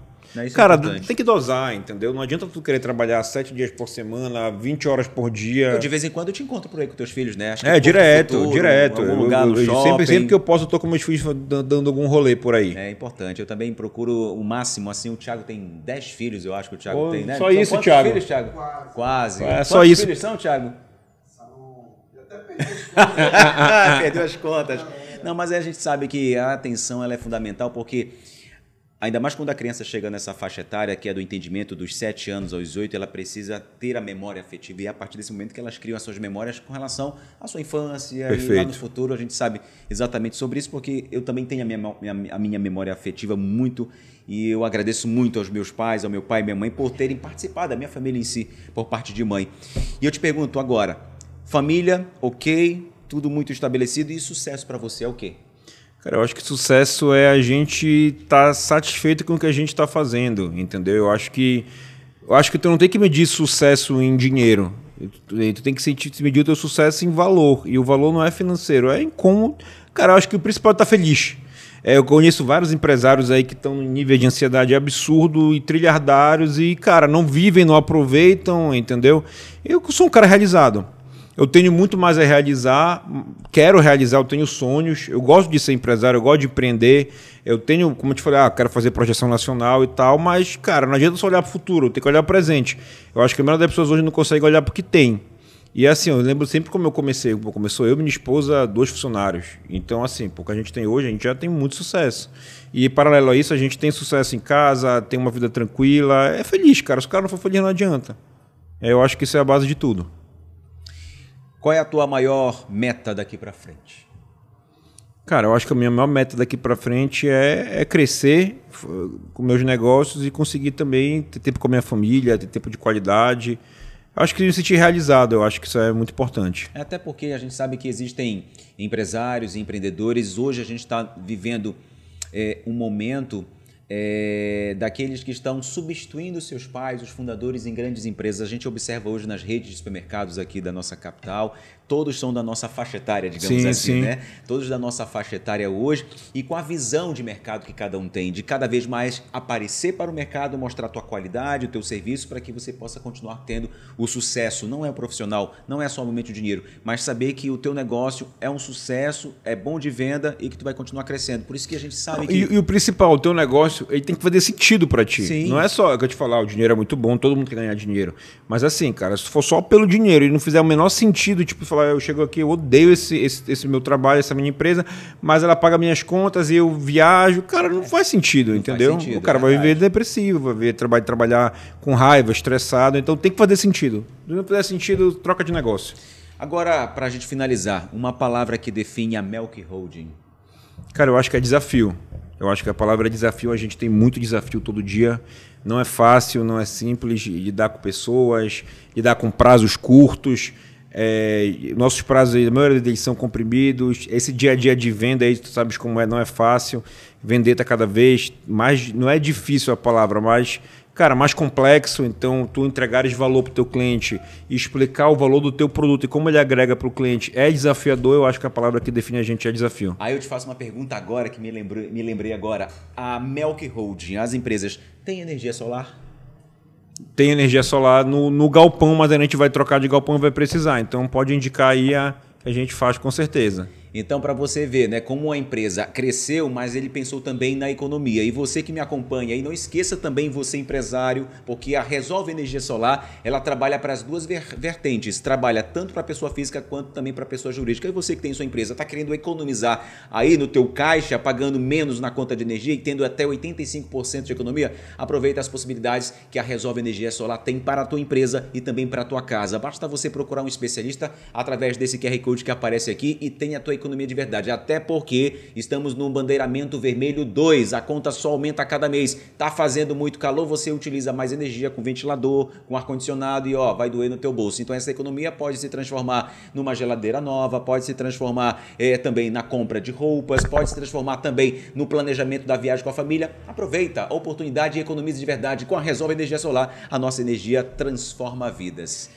Cara, tem que dosar, entendeu? Não adianta tu querer trabalhar 7 dias por semana, 20 horas por dia. De vez em quando eu te encontro por aí com teus filhos, né? Acho que direto. Em algum lugar no shopping. Sempre que eu posso, eu tô com meus filhos dando algum rolê por aí. É importante. Eu também procuro o máximo, assim, o Thiago tem 10 filhos, eu acho que o Thiago tem, né? Só isso, Thiago. Quantos filhos, Thiago? Quase. Só isso. Quantos filhos são, Thiago? Eu até perdi as contas. Perdeu as contas. Não, mas a gente sabe que a atenção ela é fundamental porque... Ainda mais quando a criança chega nessa faixa etária, que é do entendimento dos 7 anos aos 8, ela precisa ter a memória afetiva. E é a partir desse momento que elas criam as suas memórias com relação à sua infância. Perfeito. E lá no futuro a gente sabe exatamente sobre isso, porque eu também tenho a minha memória afetiva muito. E eu agradeço muito aos meus pais, ao meu pai e minha mãe, por terem participado, da minha família em si, por parte de mãe. E eu te pergunto agora, família, ok, tudo muito estabelecido, e sucesso para você é o quê? Cara, eu acho que sucesso é a gente estar satisfeito com o que a gente está fazendo, entendeu? Eu acho que tu não tem que medir sucesso em dinheiro. Tu tem que medir o teu sucesso em valor. E o valor não é financeiro, é em como... Cara, eu acho que o principal é estar feliz. Eu conheço vários empresários aí que estão em nível de ansiedade absurdo e trilhardários e, cara, não vivem, não aproveitam, entendeu? Eu sou um cara realizado. eu tenho muito mais a realizar, quero realizar, eu tenho sonhos, eu gosto de ser empresário, eu gosto de empreender, eu tenho, como eu te falei, quero fazer projeção nacional e tal, mas, cara, não adianta só olhar para o futuro, tem que olhar para o presente. Eu acho que a maioria das pessoas hoje não consegue olhar para o que tem. E assim, eu lembro sempre como eu comecei. Começou eu, minha esposa, 2 funcionários. Então, assim, porque a gente tem hoje, a gente já tem muito sucesso. E paralelo a isso, a gente tem sucesso em casa, tem uma vida tranquila, é feliz, cara. Se o cara não for feliz, não adianta. Eu acho que isso é a base de tudo. Qual é a tua maior meta daqui para frente? Cara, eu acho que a minha maior meta daqui para frente é crescer com meus negócios e conseguir também ter tempo com a minha família, ter tempo de qualidade. Eu acho que me sentir realizado, eu acho que isso é muito importante. Até porque a gente sabe que existem empresários e empreendedores. Hoje a gente está vivendo um momento daqueles que estão substituindo seus pais, os fundadores em grandes empresas. A gente observa hoje nas redes de supermercados aqui da nossa capital, todos são da nossa faixa etária, digamos assim, sim. né? Todos da nossa faixa etária hoje e com a visão de mercado que cada um tem, de cada vez mais aparecer para o mercado, mostrar a tua qualidade, o teu serviço para que você possa continuar tendo o sucesso. Não é o profissional, não é somente o dinheiro, mas saber que o teu negócio é um sucesso, é bom de venda e que tu vai continuar crescendo. Por isso que a gente sabe que... E o principal, o teu negócio, ele tem que fazer sentido para ti. Sim. Não é só, que eu te falar, o dinheiro é muito bom, todo mundo quer ganhar dinheiro. Mas assim, cara, se for só pelo dinheiro e não fizer o menor sentido, tipo, falar, eu chego aqui, eu odeio esse meu trabalho, essa minha empresa, mas ela paga minhas contas e eu viajo, cara, não faz sentido, entendeu? Faz sentido, o cara vai viver depressivo, vai trabalhar com raiva, estressado, então tem que fazer sentido. Se não fizer sentido, troca de negócio. Agora, para a gente finalizar, uma palavra que define a Melk Holding. Cara, eu acho que é desafio. Eu acho que a palavra é desafio, a gente tem muito desafio todo dia. Não é fácil, não é simples lidar com pessoas, lidar com prazos curtos. Nossos prazos, a maioria deles são comprimidos. Esse dia a dia de venda aí, tu sabes como é, não é fácil. Vender está cada vez mais, não é difícil a palavra, mas, cara, mais complexo. Então, tu entregares valor para o teu cliente e explicar o valor do teu produto e como ele agrega para o cliente é desafiador. Eu acho que a palavra que define a gente é desafio. Aí eu te faço uma pergunta agora que me lembrei agora. A Melk Holding, as empresas, têm energia solar? Tem energia solar no galpão, mas a gente vai trocar de galpão e vai precisar. Então pode indicar aí que a gente faz com certeza. Então, para você ver, né, como a empresa cresceu, mas ele pensou também na economia. E você que me acompanha, e não esqueça também você empresário, porque a Resolve Energia Solar, ela trabalha para as duas vertentes. Trabalha tanto para a pessoa física quanto também para a pessoa jurídica. E você que tem sua empresa, está querendo economizar aí no teu caixa, pagando menos na conta de energia e tendo até 85% de economia, aproveita as possibilidades que a Resolve Energia Solar tem para a tua empresa e também para a tua casa. Basta você procurar um especialista através desse QR Code que aparece aqui e tenha a tua economia de verdade, até porque estamos no bandeiramento vermelho 2, a conta só aumenta a cada mês, tá fazendo muito calor, você utiliza mais energia com ventilador, com ar-condicionado e vai doer no teu bolso. Então essa economia pode se transformar numa geladeira nova, pode se transformar também na compra de roupas, pode se transformar também no planejamento da viagem com a família. Aproveita a oportunidade e economize de verdade com a Resolve Energia Solar, a nossa energia transforma vidas.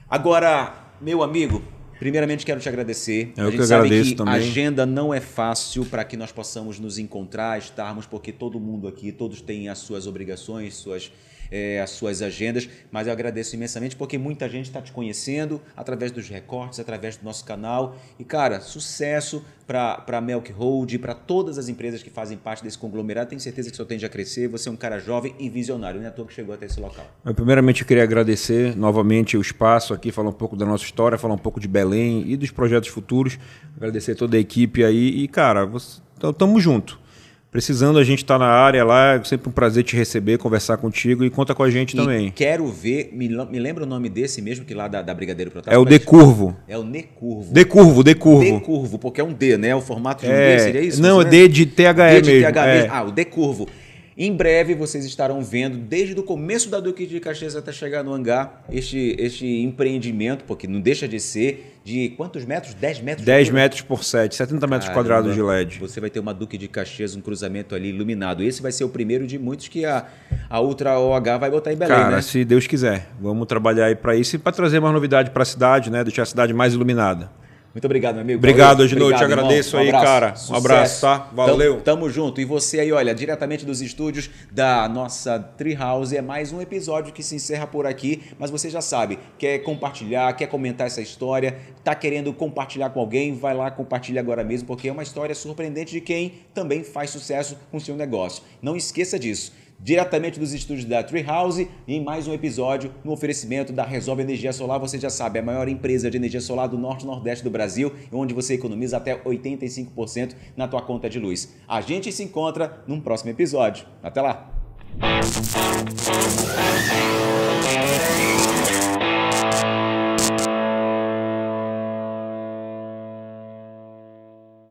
Agora, meu amigo, primeiramente, quero te agradecer. Eu a gente que sabe agradeço que também. a agenda não é fácil para que nós possamos nos encontrar, estarmos, porque todo mundo aqui, todos têm as suas obrigações, as suas agendas, mas eu agradeço imensamente porque muita gente está te conhecendo através dos recortes, através do nosso canal. E, cara, sucesso para a Melk Hold, para todas as empresas que fazem parte desse conglomerado. Tenho certeza que só tende a crescer. Você é um cara jovem e visionário, não é à toa que chegou até esse local. Primeiramente, eu queria agradecer novamente o espaço aqui, falar um pouco da nossa história, falar um pouco de Belém e dos projetos futuros. Agradecer toda a equipe aí e, cara, tamo junto. Precisando, a gente está na área lá, é sempre um prazer te receber, conversar contigo e conta com a gente também. Quero ver, me lembra o nome desse mesmo que lá da Brigadeiro Protásio? É o Decurvo. É o Necurvo. Decurvo. Decurvo, porque é um D, né? O formato de um D, seria isso? Não, é D de THE D de mesmo. THE mesmo. O Decurvo. Em breve vocês estarão vendo, desde o começo da Duque de Caxias até chegar no hangar, este empreendimento, porque não deixa de ser de quantos metros? 10 metros? 10 metros por 7, 70 metros quadrados de LED. Você vai ter uma Duque de Caxias, um cruzamento ali iluminado. Esse vai ser o primeiro de muitos que a Ultra OH vai botar em Belém, Cara, né? se Deus quiser. Vamos trabalhar aí para isso e para trazer mais novidade para a cidade, né? Deixar a cidade mais iluminada. Muito obrigado, meu amigo. Obrigado, Agenor. Te irmão. agradeço Um aí, abraço, cara. sucesso. Um abraço, tá? Valeu. Tamo junto. E você aí, olha, diretamente dos estúdios da nossa Treehouse, é mais um episódio que se encerra por aqui, mas você já sabe, quer compartilhar, quer comentar essa história, tá querendo compartilhar com alguém, vai lá, compartilha agora mesmo, porque é uma história surpreendente de quem também faz sucesso com o seu negócio. Não esqueça disso. Diretamente dos estúdios da Treehouse, em mais um episódio no oferecimento da Resolve Energia Solar. Você já sabe, é a maior empresa de energia solar do norte e nordeste do Brasil, onde você economiza até 85% na tua conta de luz. A gente se encontra num próximo episódio. Até lá!